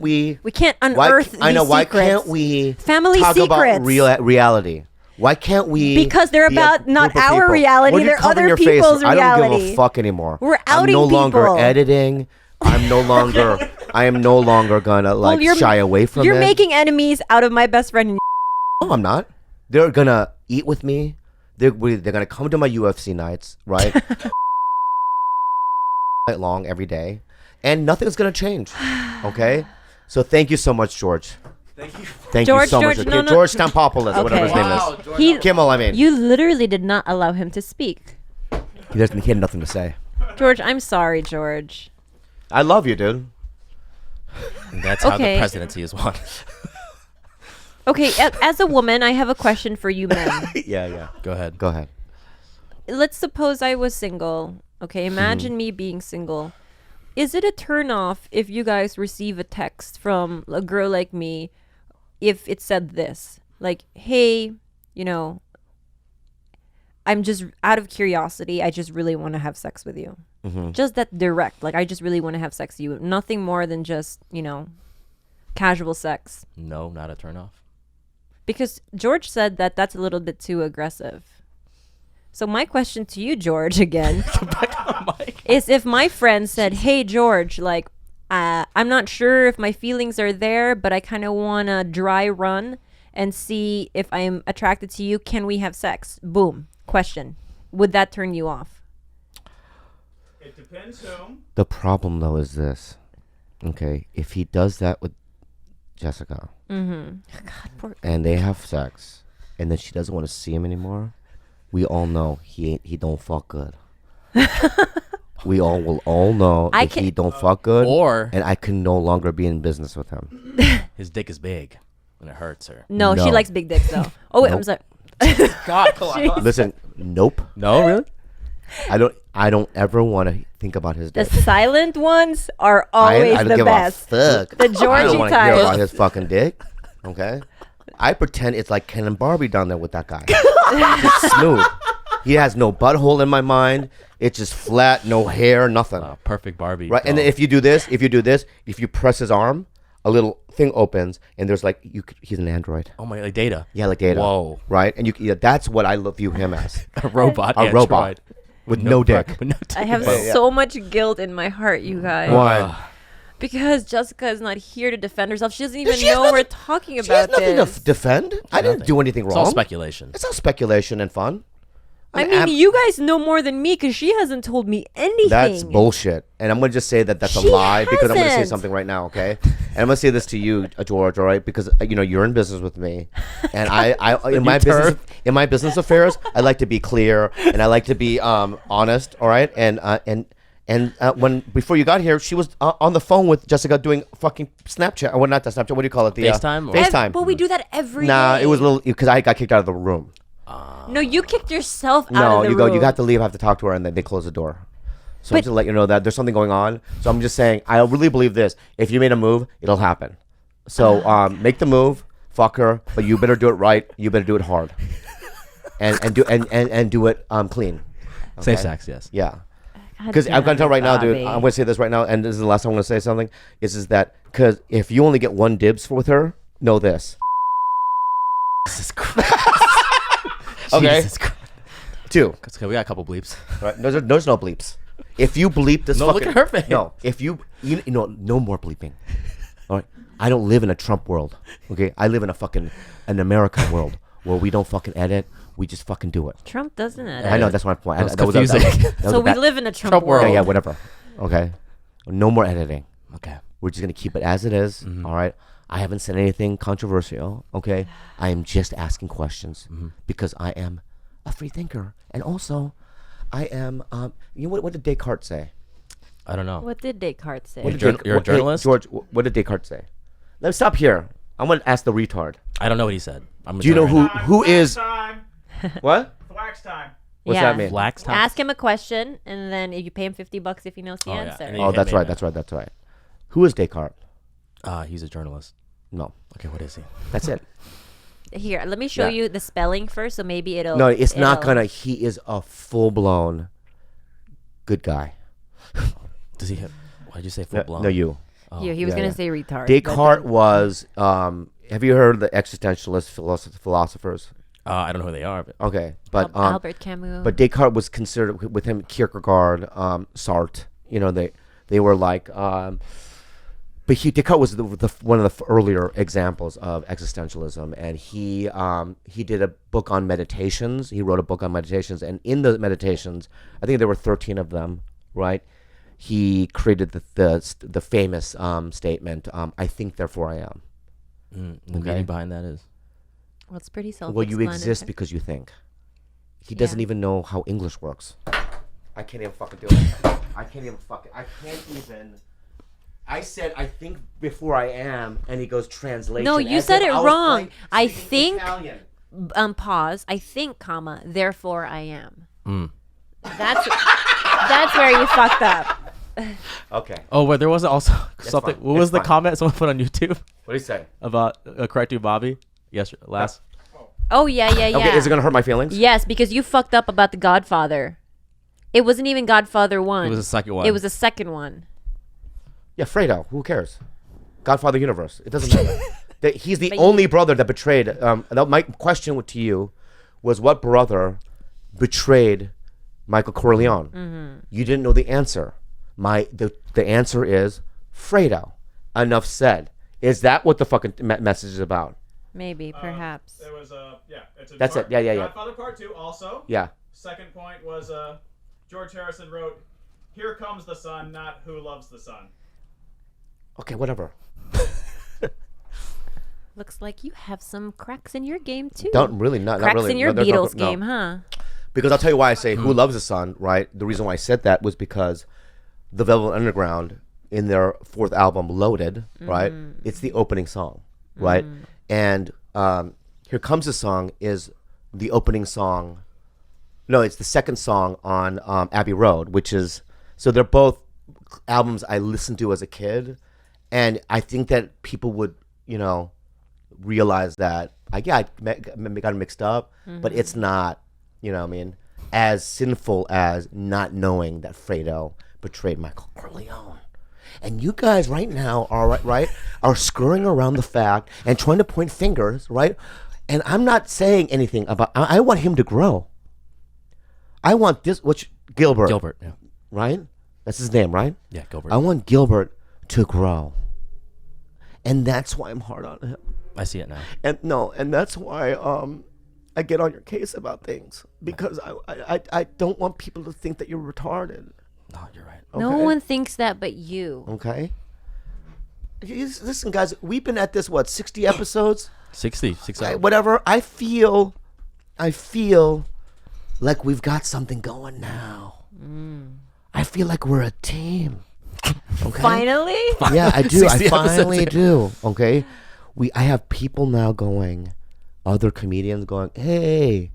we We can't unearth these I know, why secrets. can't we Family talk secrets. about reality? Why can't we? Because they're be a about not group of our people? reality, Well, you're they're covering other your face. people's I don't give reality. a fuck anymore. We're I'm outing no longer people. editing. I am no longer gonna like shy away from You're it. making enemies out of my best friend. No, I'm not. They're gonna eat with me. They're gonna come to my UFC nights, right? Night long every day, and nothing's gonna change. Okay, so thank you so much, George. Thank you. Thank you George, so much. George, Okay, no, no. George Stanpopolis, or whatever his Okay. name Wow, is. George. He- Kimmel, I mean. You literally did not allow him to speak. He had nothing to say. George, I'm sorry, George. I love you, dude. And that's how Okay. the presidency is won. Okay, as a woman, I have a question for you men. Yeah. Go ahead. Go ahead. Let's suppose I was single. Okay, imagine me being single. Is it a turn off if you guys receive a text from a girl like me if it said this? Like, hey, I'm just out of curiosity. I just really want to have sex with you. Just that direct. Like, I just really want to have sex with you. Nothing more than just, casual sex. No, not a turnoff. Because George said that that's a little bit too aggressive. So my question to you, George, again, is if my friend said, hey, George, like, I'm not sure if my feelings are there, but I kind of want to dry run and see if I'm attracted to you. Can we have sex? Boom. Question. Would that turn you off? It depends whom. The problem, though, is this. Okay, if he does that with Jessica, and they have sex, and then she doesn't want to see him anymore, we all know he don't fuck good. We will all know if he don't fuck good, Or and I can no longer be in business with him. his dick is big and it hurts her. No, she No. likes big dicks, though. Oh, wait, I'm Nope. sorry. God, come on. Listen, nope. No, really? I don't ever want to think about his The dick. silent ones are always I don't the give best. a fuck. The I don't Georgie want to hear type. about his fucking dick. Okay, I pretend it's like Ken and Barbie down there with that guy. It's smooth. He has no butthole in my mind. It's just flat, no hair, nothing. Perfect Barbie. Right, and then if you do this, if you press his arm, a little thing opens, and there's like he's an android. Oh my, like Data. Yeah, like Data. Whoa. Right, and that's what I view him as. A robot. A robot with no dick. With no dick. I have so much guilt in my heart, you guys. Why? Because Jessica is not here to defend herself. She doesn't even She has know nothing- we're talking She has about nothing this. to defend. I didn't do anything It's wrong. all speculation. It's all speculation and fun. I mean, you guys know more than me because she hasn't told me anything. That's bullshit. And I'm going to just say that that's a She lie because I'm going to say hasn't. something right now, okay? And I'm going to say this to you, George, all right? Because, you're in business with me. And I in my business affairs, I like to be clear and I like to be honest, all right? And when before you got here, she was on the phone with Jessica doing fucking Snapchat. Well, not the Snapchat. What do you call it? The FaceTime? FaceTime. But we do that every Nah, day. it was a little because I got kicked out of the room. No, you kicked yourself out No, of the you room. go. You have to leave. I have to talk to her, and then they close the door. So But- just to let you know that there's something going on. So I'm just saying, I really believe this. If you made a move, it'll happen. So make the move, fuck her, but you better do it right. You better do it hard, and do it clean. Safe Okay? sex, yes. Yeah. God Because I'm damn gonna tell it, right now, dude. Bobby. I'm gonna say this right now, and this is the last time I'm gonna say something. Is that because if you only get one dibs with her, know this. Jesus Christ. Okay. Jesus Christ. Two. Okay, we got a couple bleeps. Right? There's no bleeps. If you bleep this, No, fucking, look at her face. No, if you know, no more bleeping. All right, I don't live in a Trump world. Okay, I live in an American world where we don't fucking edit. We just fucking do it. Trump doesn't edit. I know that's my point. That's confusing. So we live in a Trump Trump world. world. Yeah, whatever. Okay, no more editing. Okay. We're just gonna keep it as it is, all right. I haven't said anything controversial. Okay, I am just asking questions because I am a free thinker, and also I am. What did Descartes say? I don't know. What did Descartes say? What did You're a journalist? George, what did Descartes say? Let's stop here. I'm gonna ask the retard. I don't know what he said. Do you know who is Time. what? Wax time. What's that mean? Lax time? Ask him a question, and then you pay him $50 if he knows the Oh, yeah. answer. And he- Oh, that's made right. that. That's right. Who is Descartes? He's a journalist. No, Okay, what is he? that's it. Here, let me show Yeah. you the spelling first, so maybe it'll. No, it's not it'll- gonna. He is a full blown good guy. Does he have? Why'd you say full blown? No, you. Here, he was yeah, gonna yeah. say retard. but Descartes then- was. Have you heard of the existentialist philosophers? I don't know who they are, but Okay, but Albert Camus. but Descartes was considered with him Kierkegaard, Sartre. They were like. But Descartes was one of the earlier examples of existentialism, and he did a book on meditations. He wrote a book on meditations, and in the meditations, I think there were 13 of them, right? He created the famous statement, "I think, therefore I am." the meaning behind that is. well, it's pretty Well, self-explanatory. you exist because you think. He doesn't even know how English works. I can't even fucking do it. I can't even. I said I think before I am, and he goes translation. No, you as said if it I was wrong. speaking I think- Italian. Pause. I think, comma. Therefore, I am. Mm. That's where you fucked up. Okay. Oh, where there wasn't also something. fine. What was It's the fine. comment someone put on YouTube What do you say? about correcting Bobby? Yes, last. Oh yeah. Okay, is it gonna hurt my feelings? Yes, because you fucked up about the Godfather. It wasn't even Godfather 1. It was the second one. It was the second one. Yeah, Fredo. Who cares? Godfather universe. It doesn't matter. He's the only brother that betrayed. My question to you was, what brother betrayed Michael Corleone? Mm-hmm. You didn't know the answer. The answer is Fredo. Enough said. Is that what the fucking message is about? Maybe, perhaps. It was it's a That's it. Yeah. Godfather Part 2 also. Yeah. Second point was George Harrison wrote, "Here comes the sun, not who loves the sun." Okay, whatever. Looks like you have some cracks in your game too. Not really. Not cracks really. in your No, there's no- Beatles no. game, huh? Because I'll tell you why I say Who Loves the Sun, right? The reason why I said that was because the Velvet Underground, in their fourth album, Loaded, right? It's the opening song, right? And Here Comes the Song is the opening song No, it's the second song on Abbey Road, which is so they're both albums I listened to as a kid, and I think that people would realize that I got it mixed up, but it's not as sinful as not knowing that Fredo betrayed Michael Corleone. And you guys right now are scurrying around the fact and trying to point fingers, right? And I'm not saying anything about. I want him to grow. I want this. Gilbert? Gilbert, yeah. Right? That's his name, right? Yeah, Gilbert. I want Gilbert to grow, and that's why I'm hard on him. I see it now. And that's why I get on your case about things, because I don't want people to think that you're retarded. No, you're right. Okay? No one thinks that but you. Okay. Listen, guys, we've been at this 60 episodes. 60 hours. Whatever. I feel like we've got something going now. I feel like we're a team. Okay? Finally? Yeah, I do. I 60 finally episodes. do. Okay. I have people now going, other comedians going, hey,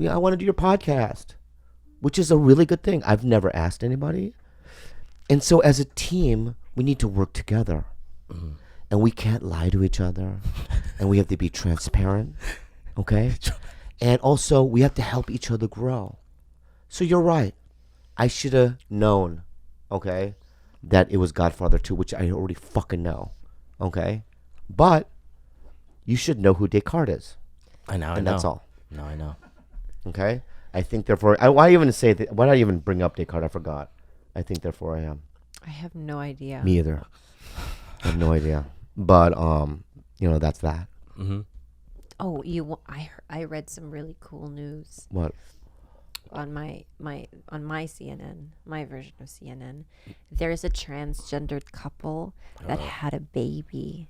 I want to do your podcast, which is a really good thing. I've never asked anybody. And so as a team, we need to work together. And we can't lie to each other. And we have to be transparent. Okay? And also, we have to help each other grow. So you're right. I should have known, okay, that it was Godfather 2, which I already fucking know. Okay? But you should know who Descartes is. I know. And that's all. No, I know. Okay? I think therefore, why even say that? Why not even bring up Descartes? I forgot. I think therefore I am. I have no idea. Me either. I have no idea. But that's that. Mm-hmm. Oh, I read some really cool news What? on my CNN, my version of CNN. There's a transgendered couple that had a baby.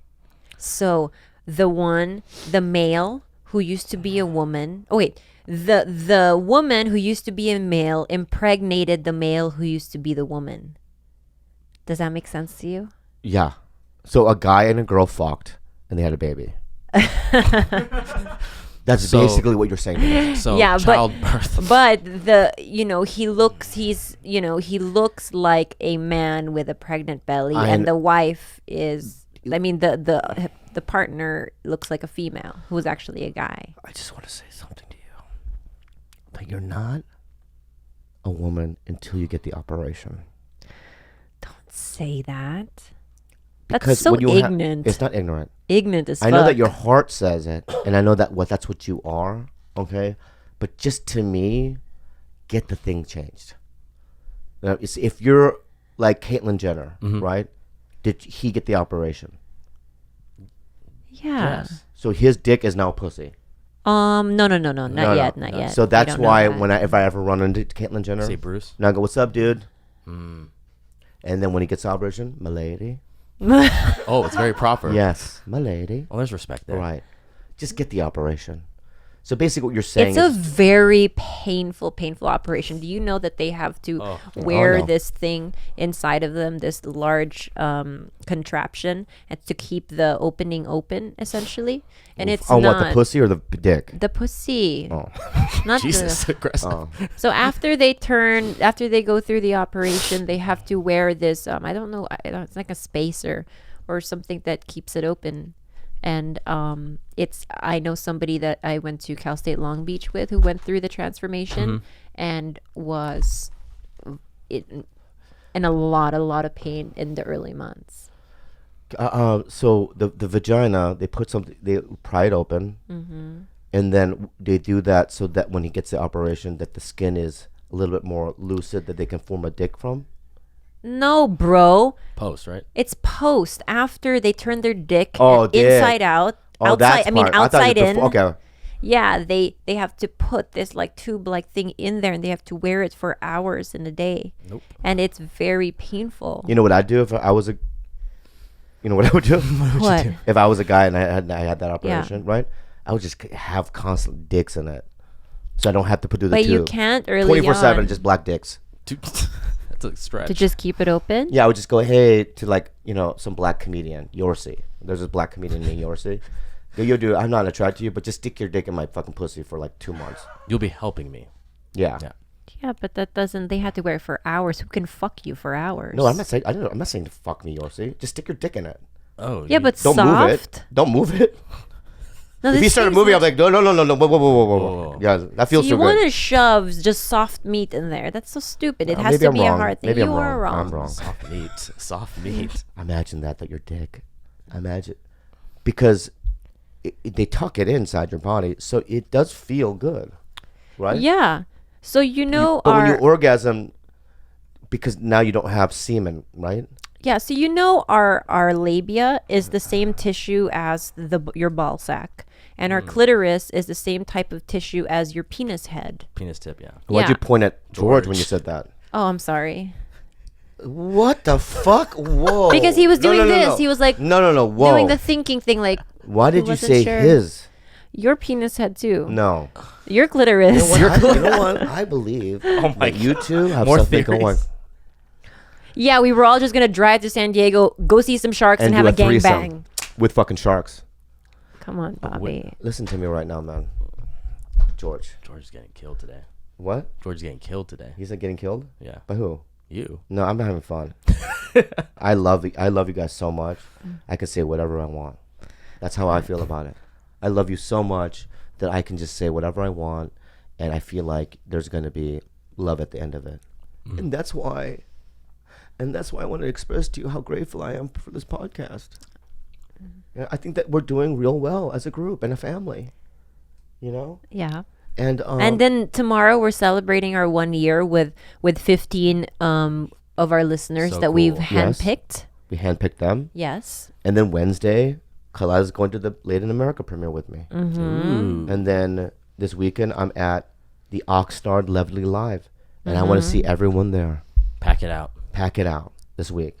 So the male who used to be a woman. Oh wait, the woman who used to be a male impregnated the male who used to be the woman. Does that make sense to you? Yeah. So a guy and a girl fucked, and they had a baby. That's basically what you're saying to me. So Yeah, childbirth. But he looks like a man with a pregnant belly, and the wife is. I mean, the partner looks like a female who is actually a guy. I just want to say something to you. That you're not a woman until you get the operation. Don't say that. Because That's so when you ignorant. it's not ignorant. Ignorant as fuck. I know that your heart says it, and I know that's what you are, okay? But just to me, get the thing changed. If you're like Caitlyn Jenner, right? Did he get the operation? Yeah. Yes. So his dick is now pussy. No, not yet. So that's don't know why that. if I ever run into Caitlyn Jenner, Say Bruce. and I go, "What's up, dude?" And then when he gets the operation, my lady. Oh, it's very proper. Yes, my lady. Well, there's respect there. Right. Just get the operation. So basically what you're saying It's a is... very painful operation. Do you know that they have to wear Oh, no. this thing inside of them, this large contraption, and to keep the opening open, essentially? And it's on not what, the pussy or the dick? the pussy, Oh. not Jesus, the. aggressive. So after they go through the operation, they have to wear this. I don't know. It's like a spacer or something that keeps it open. And I know somebody that I went to Cal State Long Beach with who went through the transformation and was in a lot of pain in the early months. So the vagina, they pry it open, and then they do that so that when he gets the operation, that the skin is a little bit more lucid, that they can form a dick from. No, bro. Post, right? It's post after they turn their dick dick. inside out. Oh, outside, that's I mean part. I thought outside it was in. before. Okay. Yeah, they have to put this like tube like thing in there, and they have to wear it for hours in a day. Nope. And it's very painful. You know what I'd do if I was a... You know what I would do? What? If I was a guy and I had that operation, right? I would just have constant dicks in it. So I don't have to do the But tube. you can't early 24/7, on just black dicks. That's a stretch. to just keep it open. Yeah, I would just go, hey, to some black comedian, Yorsi. There's this black comedian named Yorsi. Yo, dude, I'm not attracted to you, but just stick your dick in my fucking pussy for 2 months. You'll be helping me. Yeah. Yeah, but that doesn't. They had to wear it for hours. Who can fuck you for hours? No, I'm not saying. I'm not saying to fuck me, Yorsi. Just stick your dick in it. Oh. Yeah, but Don't soft. move it. Don't move it. No, If this you started seems moving, like- I'm like, no. Whoa. Yeah, that feels you so want good. to shove just soft meat in there. That's so stupid. It has Maybe to I'm be a wrong. hard thing. Maybe You I'm are wrong. I'm wrong. Soft meat. Soft meat. Imagine that your dick. Imagine. Because they tuck it inside your body, so it does feel good. Right? Yeah. So But when you orgasm, because now you don't have semen, right? Yeah, so our labia is the same tissue as your ball sack, and our clitoris is the same type of tissue as your penis head. Penis tip, yeah. Why'd Yeah. you point at George when you said that? Oh, I'm sorry. What the fuck? Whoa. Because he was No, doing no, no, this. no. He was like No. Whoa. doing the thinking thing like Why did he you wasn't say sure. his? Your penis head too. No. Your clitoris. You know what? I believe that you two have More something theories. going. Yeah, we were all just gonna drive to San Diego, go see some sharks, and have do a threesome gangbang. with fucking sharks. Come on, Bobby. Listen to me right now, man. George. George is getting killed today. What? George is getting killed today. He's like getting killed? Yeah. By who? You. No, I'm having fun. I love you guys so much. I can say whatever I want. That's how I feel about it. I love you so much that I can just say whatever I want, and I feel like there's going to be love at the end of it. And that's why I want to express to you how grateful I am for this podcast. Yeah, I think that we're doing real well as a group and a family. You know? Yeah. And then tomorrow we're celebrating our 1 year with 15 of our listeners So that we've cool. Yes. handpicked. we handpicked them. Yes. And then Wednesday, Khalyla is going to the Late in America premiere with me. Ooh. And then this weekend, I'm at the Oxnard Lovely Live. And I want to see everyone there. Pack it out. Pack it out this week.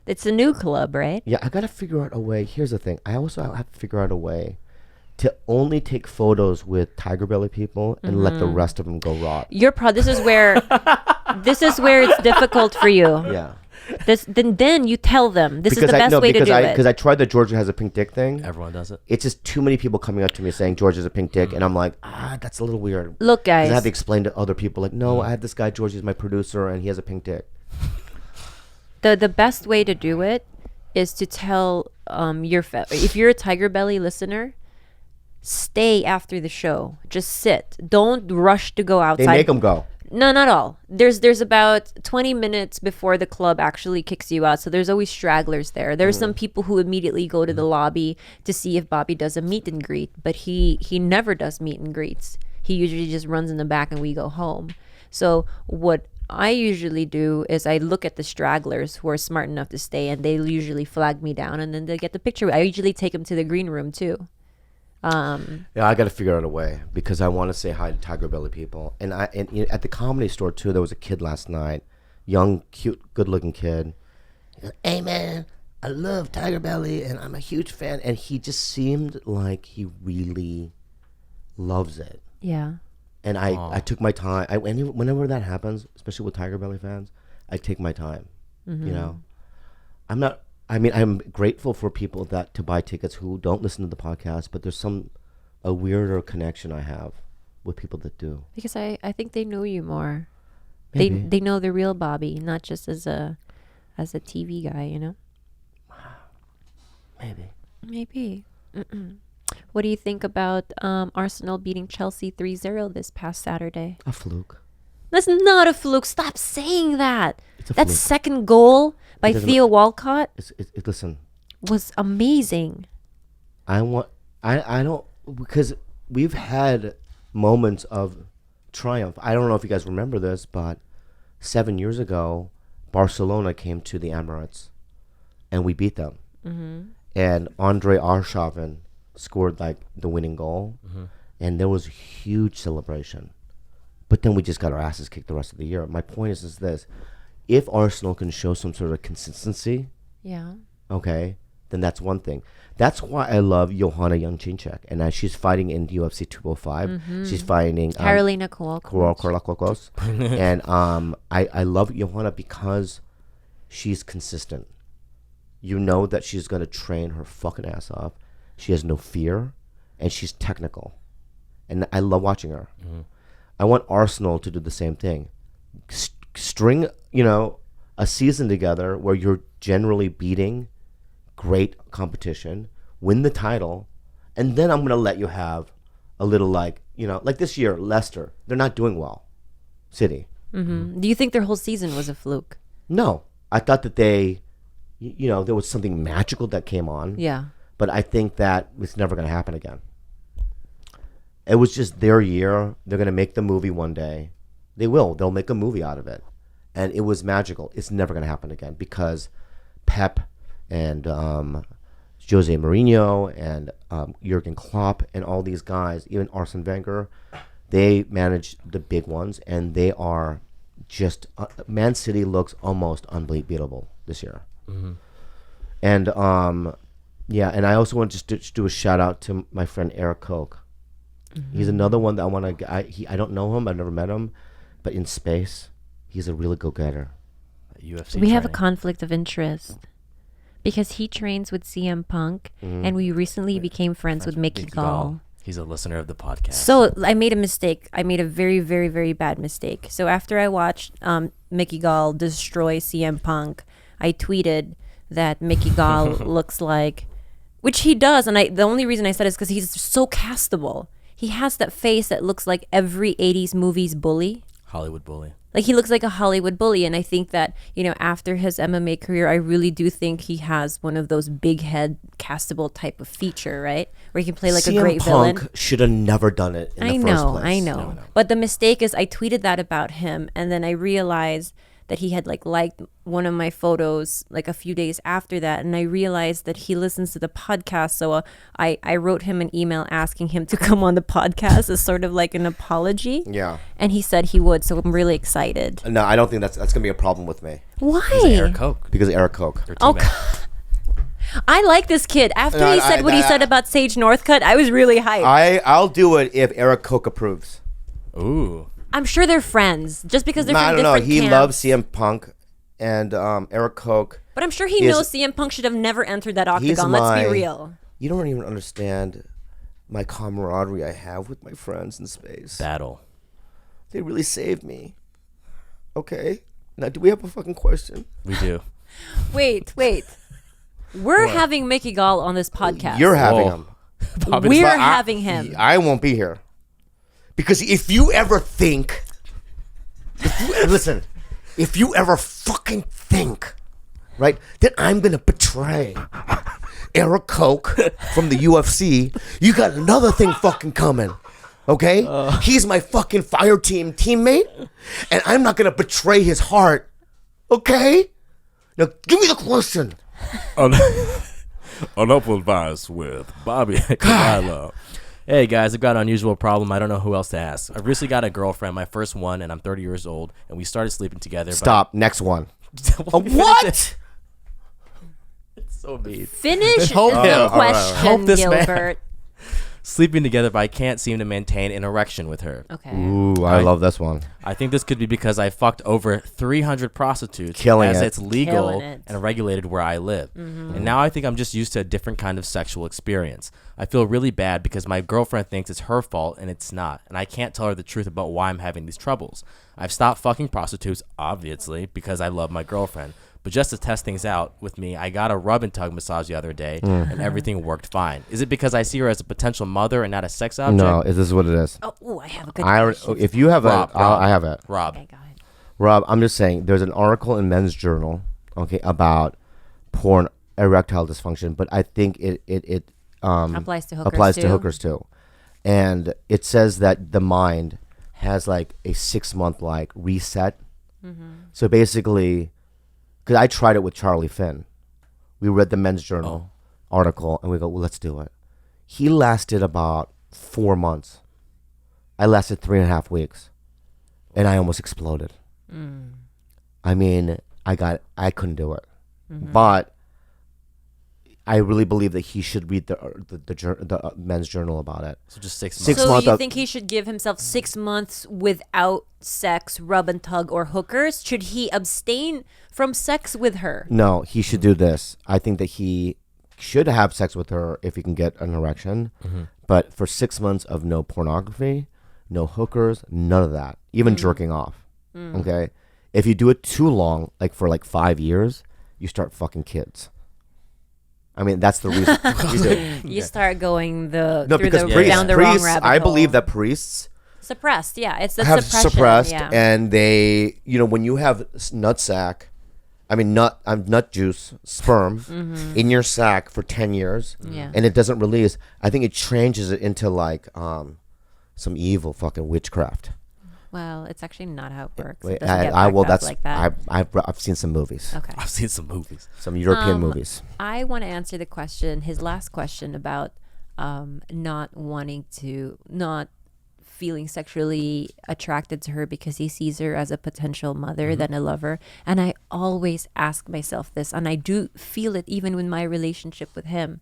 It's a new club, right? Yeah, I got to figure out a way. Here's the thing. I also have to figure out a way to only take photos with TigerBelly people and let the rest of them go rot. This is where it's difficult for you. Yeah. Then you tell them this is the best way to do it. Because I tried the George has a pink dick thing. Everyone does it. It's just too many people coming up to me saying George has a pink dick. And I'm like, that's a little weird. Look, 'Cause I have guys. to explain to other people, like, no, I have this guy, George, he's my producer, and he has a pink dick. The best way to do it is to tell if you're a TigerBelly listener, stay after the show. Just sit. Don't rush to go outside. They make them go. No, not all. There's about 20 minutes before the club actually kicks you out. So there's always stragglers there. There's some people who immediately go to the lobby to see if Bobby does a meet and greet, but he never does meet and greets. He usually just runs in the back and we go home. So what I usually do is I look at the stragglers who are smart enough to stay, and they usually flag me down, and then they get the picture. I usually take them to the green room too. Yeah, I got to figure out a way because I want to say hi to TigerBelly people. And at the Comedy Store too, there was a kid last night, young, cute, good-looking kid. He goes, hey man, I love TigerBelly and I'm a huge fan. And he just seemed like he really loves it. Yeah. And I took my time. Whenever that happens, especially with TigerBelly fans, I take my time. You know, I'm grateful for people to buy tickets who don't listen to the podcast, but there's a weirder connection I have with people that do. Because I think they know you more. Maybe. They know the real Bobby, not just as a TV guy, you know? Maybe. What do you think about Arsenal beating Chelsea 3-0 this past Saturday? A fluke. That's not a fluke. Stop saying that. It's a That fluke. second goal by doesn't- Theo Walcott Listen, was amazing. I don't, because we've had moments of triumph. I don't know if you guys remember this, but 7 years ago, Barcelona came to the Emirates and we beat them. And Andre Arshavin scored like the winning goal, and there was a huge celebration. But then we just got our asses kicked the rest of the year. My point is this: if Arsenal can show some sort of consistency, Yeah. okay, then that's one thing. That's why I love Johanna Jędrzejczyk, and she's fighting in UFC 205. She's fighting Khalyla Kowalkiewicz. and I love Johanna because she's consistent. You know that she's gonna train her fucking ass off. She has no fear, and she's technical, and I love watching her. I want Arsenal to do the same thing. String, a season together where you're generally beating great competition, win the title, and then I'm going to let you have a little like this year, Leicester, they're not doing well. City. Mm-hmm. Do you think their whole season was a fluke? No. I thought that they, there was something magical that came on. Yeah. But I think that it's never going to happen again. It was just their year. They're going to make the movie one day. They will. They'll make a movie out of it. And it was magical. It's never going to happen again because Pep and Jose Mourinho and Jurgen Klopp and all these guys, even Arsene Wenger, they manage the big ones, and they are just Man City looks almost unbeatable this year. Mm-hmm. And and I also want to just do a shout out to my friend Eric Koch. Mm-hmm. He's another one that I want to. I don't know him. I've never met him, but in space, he's a really go-getter. We have a conflict of interest because he trains with CM Punk, and we recently became friends with Mickey Gall. He's a listener of the podcast. So I made a mistake. I made a very, very, very bad mistake. So after I watched Mickey Gall destroy CM Punk, I tweeted that Mickey Gall looks like, which he does, and the only reason I said it is because he's so castable. He has that face that looks like every 80s movie's bully. Hollywood bully. Like, he looks like a Hollywood bully, and I think that, after his MMA career, I really do think he has one of those big head castable type of feature, right? Where he can play like a great villain. CM Punk should have never done it in the first place. I know. But the mistake is I tweeted that about him, and then I realized that he had liked one of my photos like a few days after that, and I realized that he listens to the podcast, so I wrote him an email asking him to come on the podcast as sort of like an apology. Yeah. And he said he would, so I'm really excited. No, I don't think that's gonna be a problem with me. Why? Eric Koch. Because of Eric Koch. I like this kid. After he said what he said about Sage Northcutt, I was really hyped. I'll do it if Eric Koch approves. Ooh. I'm sure they're friends, just because they're from different camps. He loves CM Punk and Eric Koch. But I'm sure he knows CM Punk should have never entered that octagon. Let's be real. You don't even understand my camaraderie I have with my friends in space. Battle. They really saved me. Okay. Now, do we have a fucking question? We do. Wait. We're having Mickey Gall on this podcast. You're having him. We're having him. I won't be here. Because if you ever think, if you ever fucking think, right, that I'm going to betray Eric Koch from the UFC, you got another thing fucking coming, okay? He's my fucking fire team teammate, and I'm not going to betray his heart, okay? Now, give me the question. An upward advice with Bobby and Khalyla. Hey guys, I've got an unusual problem. I don't know who else to ask. I've recently got a girlfriend, my first one, and I'm 30 years old, and we started sleeping together. Stop. Next one. What? It's so mean. Finish the question, Gilbert. Sleeping together, but I can't seem to maintain an erection with her. Okay. Ooh, I love this one. I think this could be because I fucked over 300 prostitutes it's legal and regulated where I live. Mm-hmm. And now I think I'm just used to a different kind of sexual experience. I feel really bad because my girlfriend thinks it's her fault and it's not. And I can't tell her the truth about why I'm having these troubles. I've stopped fucking prostitutes, obviously, because I love my girlfriend. But just to test things out with me, I got a rub and tug massage the other day, and everything worked fine. Is it because I see her as a potential mother and not a sex object? No, this is what it is. Oh, I have a good question. If you have I have it. Rob. Okay, go ahead. Rob, I'm just saying, there's an article in Men's Journal, okay, about porn erectile dysfunction, but I think it applies to hookers too. And it says that the mind has like a 6-month like reset. Mm-hmm. So basically, because I tried it with Charlie Finn. We read the Men's Journal article and we go, well, let's do it. He lasted about 4 months. I lasted 3.5 weeks. And I almost exploded. I mean, I couldn't do it. Mm-hmm. But I really believe that he should read the Men's Journal about it. So just 6 months. 6 months. So you think he should give himself 6 months without sex, rub and tug, or hookers? Should he abstain from sex with her? No, he should do this. I think that he should have sex with her if he can get an erection. Mm-hmm. But for 6 months of no pornography, no hookers, none of that. Even jerking off. Okay, if you do it too long, like for like 5 years, you start fucking kids. I mean, that's the reason. You start going down the wrong rabbit hole. I believe that priests suppressed. Yeah, it's the have suppression. Suppressed, yeah. and they, when you have nut juice, sperm in your sac for 10 years, and it doesn't release. I think it changes it into like some evil fucking witchcraft. Well, it's actually not how it works. Wait, it doesn't get like that. I've seen some movies. Okay. I've seen some movies. Some European movies. I want to answer the question, his last question about not feeling sexually attracted to her because he sees her as a potential mother than a lover. And I always ask myself this, and I do feel it even with my relationship with him.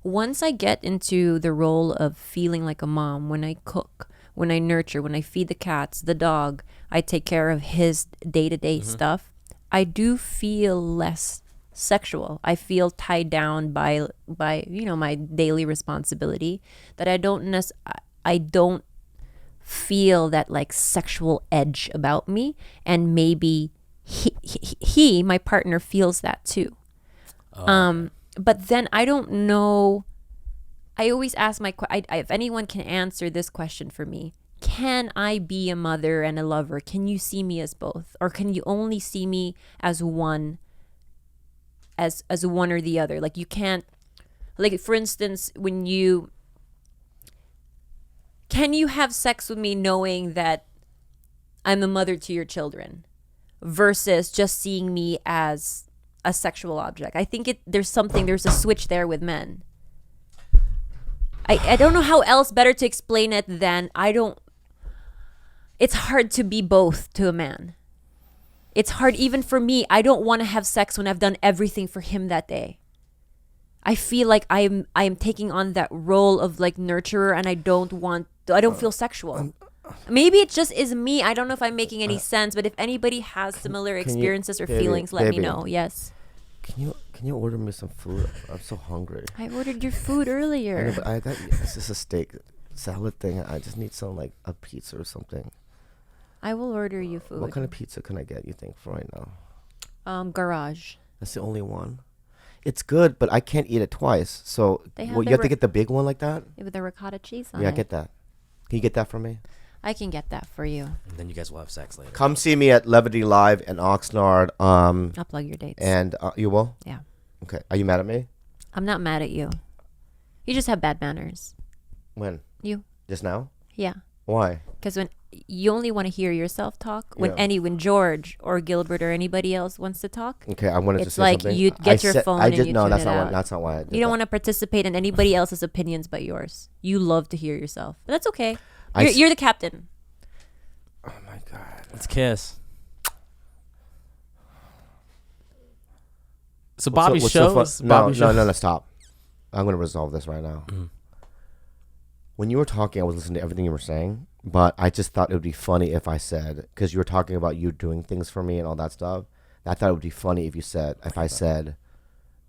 Once I get into the role of feeling like a mom, when I cook, when I nurture, when I feed the cats, the dog, I take care of his day-to-day stuff, I do feel less sexual. I feel tied down by my daily responsibility, that I don't feel that like sexual edge about me, and maybe he my partner feels that too. But then I don't know. I always ask if anyone can answer this question for me. Can I be a mother and a lover? Can you see me as both? Or can you only see me as one, as one or the other? Like you can't, like for instance, can you have sex with me knowing that I'm a mother to your children versus just seeing me as a sexual object? I think there's a switch there with men. I don't know how else better to explain it than it's hard to be both to a man. It's hard even for me. I don't want to have sex when I've done everything for him that day. I feel like I am taking on that role of like nurturer, and I don't feel sexual. Maybe it just is me. I don't know if I'm making any sense, but if anybody has similar experiences or feelings, let me know. Yes. Can you order me some food? I'm so hungry. I ordered your food earlier. It's just a steak salad thing. I just need some like a pizza or something. I will order you food. What kind of pizza can I get, you think, for right now? Garage. That's the only one. It's good, but I can't eat it twice. So you have to get the big one like that? Yeah, with the ricotta cheese on it. Yeah, get that. Can you get that for me? I can get that for you. And then you guys will have sex later. Come see me at Levity Live in Oxnard. I'll plug your dates. And you will? Yeah. Okay. Are you mad at me? I'm not mad at you. You just have bad manners. When? You. Just now? Yeah. Why? Because when you only want to hear yourself talk, when George or Gilbert or anybody else wants to talk. Okay, I wanted to say something. It's like you get your phone and you tune that's it not out. That's not why I did You don't want to participate in anybody else's opinions but yours. You love to hear yourself. But that's okay. You're the captain. Oh my God. Let's kiss. So Bobby's show. No, stop. I'm going to resolve this right now. When you were talking, I was listening to everything you were saying, but I just thought it would be funny if I said, because you were talking about you doing things for me and all that stuff. I thought it would be funny if I said,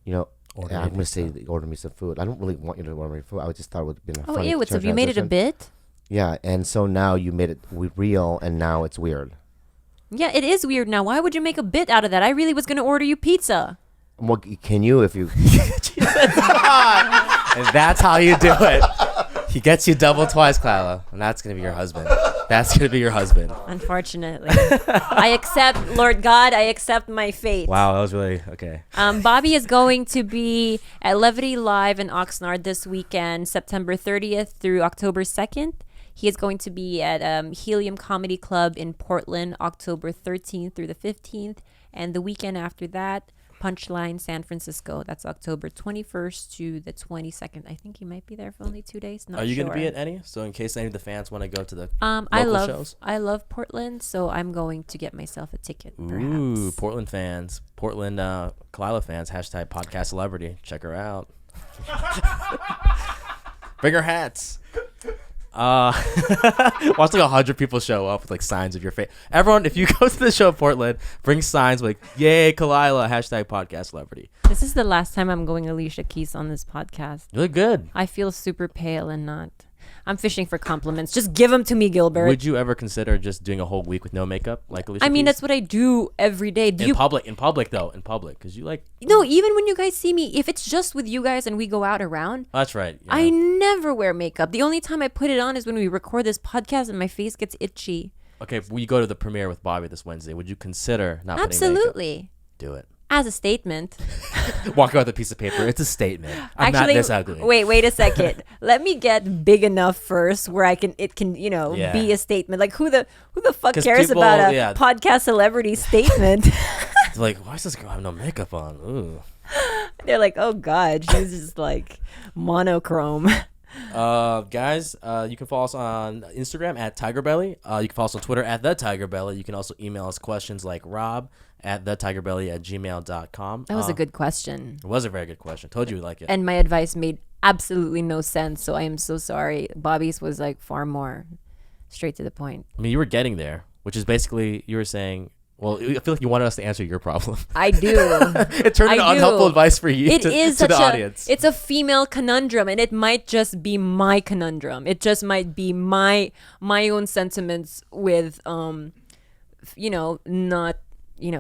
I'm going to say, order me some food. I don't really want you to order me food. I just thought it would be funny. Oh, ew, so you made it a bit? Yeah, and so now you made it real, and now it's weird. Yeah, it is weird now. Why would you make a bit out of that? I really was going to order you pizza. Well, can you if you... And that's how you do it. He gets you double twice, Khalyla, and that's going to be your husband. That's going to be your husband. Unfortunately. I accept, Lord God, I accept my fate. Wow, that was really, okay. Bobby is going to be at Levity Live in Oxnard this weekend, September 30th through October 2nd. He is going to be at Helium Comedy Club in Portland, October 13th through the 15th. And the weekend after that, Punchline, San Francisco. That's October 21st to the 22nd. I think he might be there for only 2 days. Not Are you sure. going to be at any? So in case any of the fans want to go to the local shows? I love Portland, so I'm going to get myself a ticket, perhaps. Ooh, Portland fans. Portland Khalyla fans. Hashtag podcast celebrity. Check her out. Bring her hats. Watch like 100 people show up with like signs of your face. Everyone, if you go to the show in Portland, bring signs like "Yay, Khalyla!" Hashtag podcast celebrity. This is the last time I'm going Alicia Keys on this podcast. You look good. I feel super pale and not. I'm fishing for compliments. Just give them to me, Gilbert. Would you ever consider just doing a whole week with no makeup, like Alicia I mean, Keys? that's what I do every day. In public, because you like. No, even when you guys see me, if it's just with you guys and we go out around. That's right. Yeah. I never wear makeup. The only time I put it on is when we record this podcast and my face gets itchy. Okay, if we go to the premiere with Bobby this Wednesday, would you consider not putting Absolutely. makeup? Do it. As a statement. Walk out with a piece of paper. It's a statement. I'm Actually, not this ugly. wait a second. Let me get big enough first where it can be a statement. Like who the fuck 'Cause cares people- about a yeah. podcast celebrity statement? It's like, why does this girl have no makeup on? Ooh. They're like, oh god, she's just like monochrome. Guys, you can follow us on Instagram at TigerBelly. You can follow us on Twitter at TheTigerBelly. You can also email us questions like Rob at TheTigerBelly@gmail.com. That was a good question. It was a very good question. Told you would like it. And my advice made absolutely no sense, so I am so sorry. Bobby's was like far more straight to the point. I mean, you were getting there, which is basically you were saying. Well, I feel like you wanted us to answer your problem. I do. It turned into unhelpful advice for you It to is the such audience. It's a female conundrum, and it might just be my conundrum. It just might be my own sentiments with not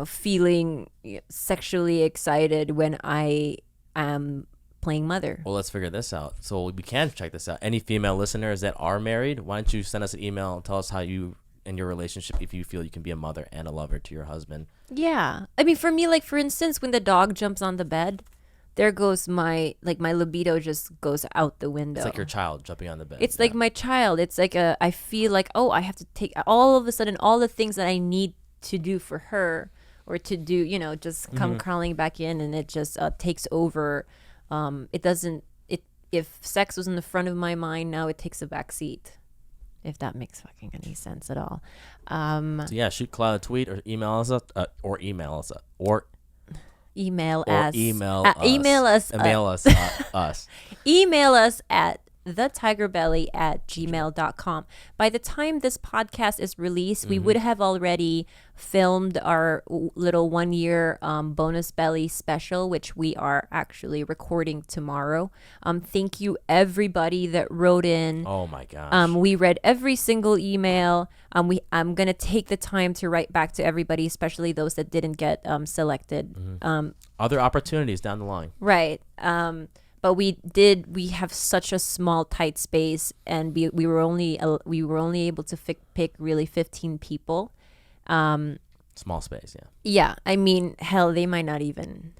feeling sexually excited when I am playing mother. Well, let's figure this out. So we can check this out. Any female listeners that are married, why don't you send us an email and tell us how you in your relationship, if you feel you can be a mother and a lover to your husband. Yeah. I mean, for me, like, for instance, when the dog jumps on the bed, there goes my libido just goes out the window. It's like your child jumping on the bed. It's like my child. It's like I feel like, oh, I have to take all of a sudden all the things that I need to do for her or to do, just come crawling back in, and it just takes over. If sex was in the front of my mind, now it takes a back seat. If that makes fucking any sense at all. So yeah, shoot Khalyla a tweet or email us Email us at thetigerbelly@gmail.com. By the time this podcast is released, we would have already filmed our little 1 year bonus belly special, which we are actually recording tomorrow. Thank you everybody that wrote in. Oh my gosh. We read every single email. I'm gonna take the time to write back to everybody, especially those that didn't get selected. Other opportunities down the line. Right. But we have such a small, tight space, and we were only able to pick really 15 people. Small space, yeah. Yeah, I mean, hell, they might not even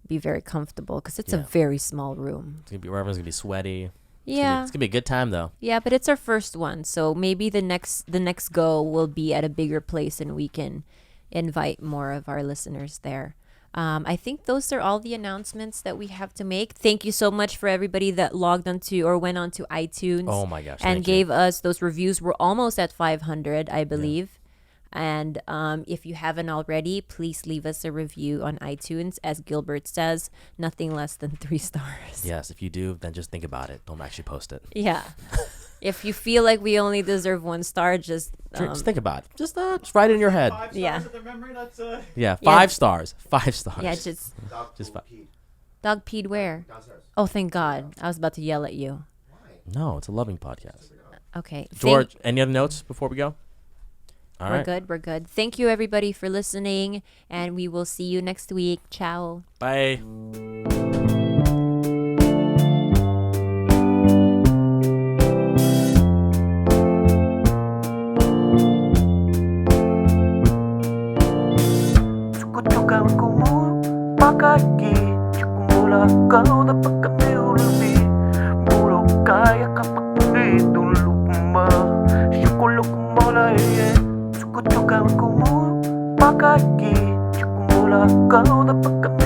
be very comfortable because it's a very small room. It's gonna be everyone's gonna be sweaty. Yeah, it's gonna be a good time though. Yeah, but it's our first one, so maybe the next go will be at a bigger place, and we can invite more of our listeners there. I think those are all the announcements that we have to make. Thank you so much for everybody that logged onto or went onto iTunes. Oh my gosh! And gave us those reviews. We're almost at 500, I believe. Yeah. And if you haven't already, please leave us a review on iTunes. As Gilbert says, nothing less than 3 stars. Yes, if you do, then just think about it. Don't actually post it. Yeah. If you feel like we only deserve 1 star, just think about it. Just write it in your head. 5 stars at the memory. That's 5 stars. 5 stars. Yeah, just 5. Dog peed where? Downstairs. Oh, thank God! I was about to yell at you. Why? No, it's a loving podcast. Okay, George. Any other notes before we go? All right. We're good. Thank you everybody for listening, and we will see you next week. Ciao. Bye. Kau dapatkan lebih buruk kaya kapag nandito luma syukulo kumula suko juga aku pakagi syukumula kau dapatkan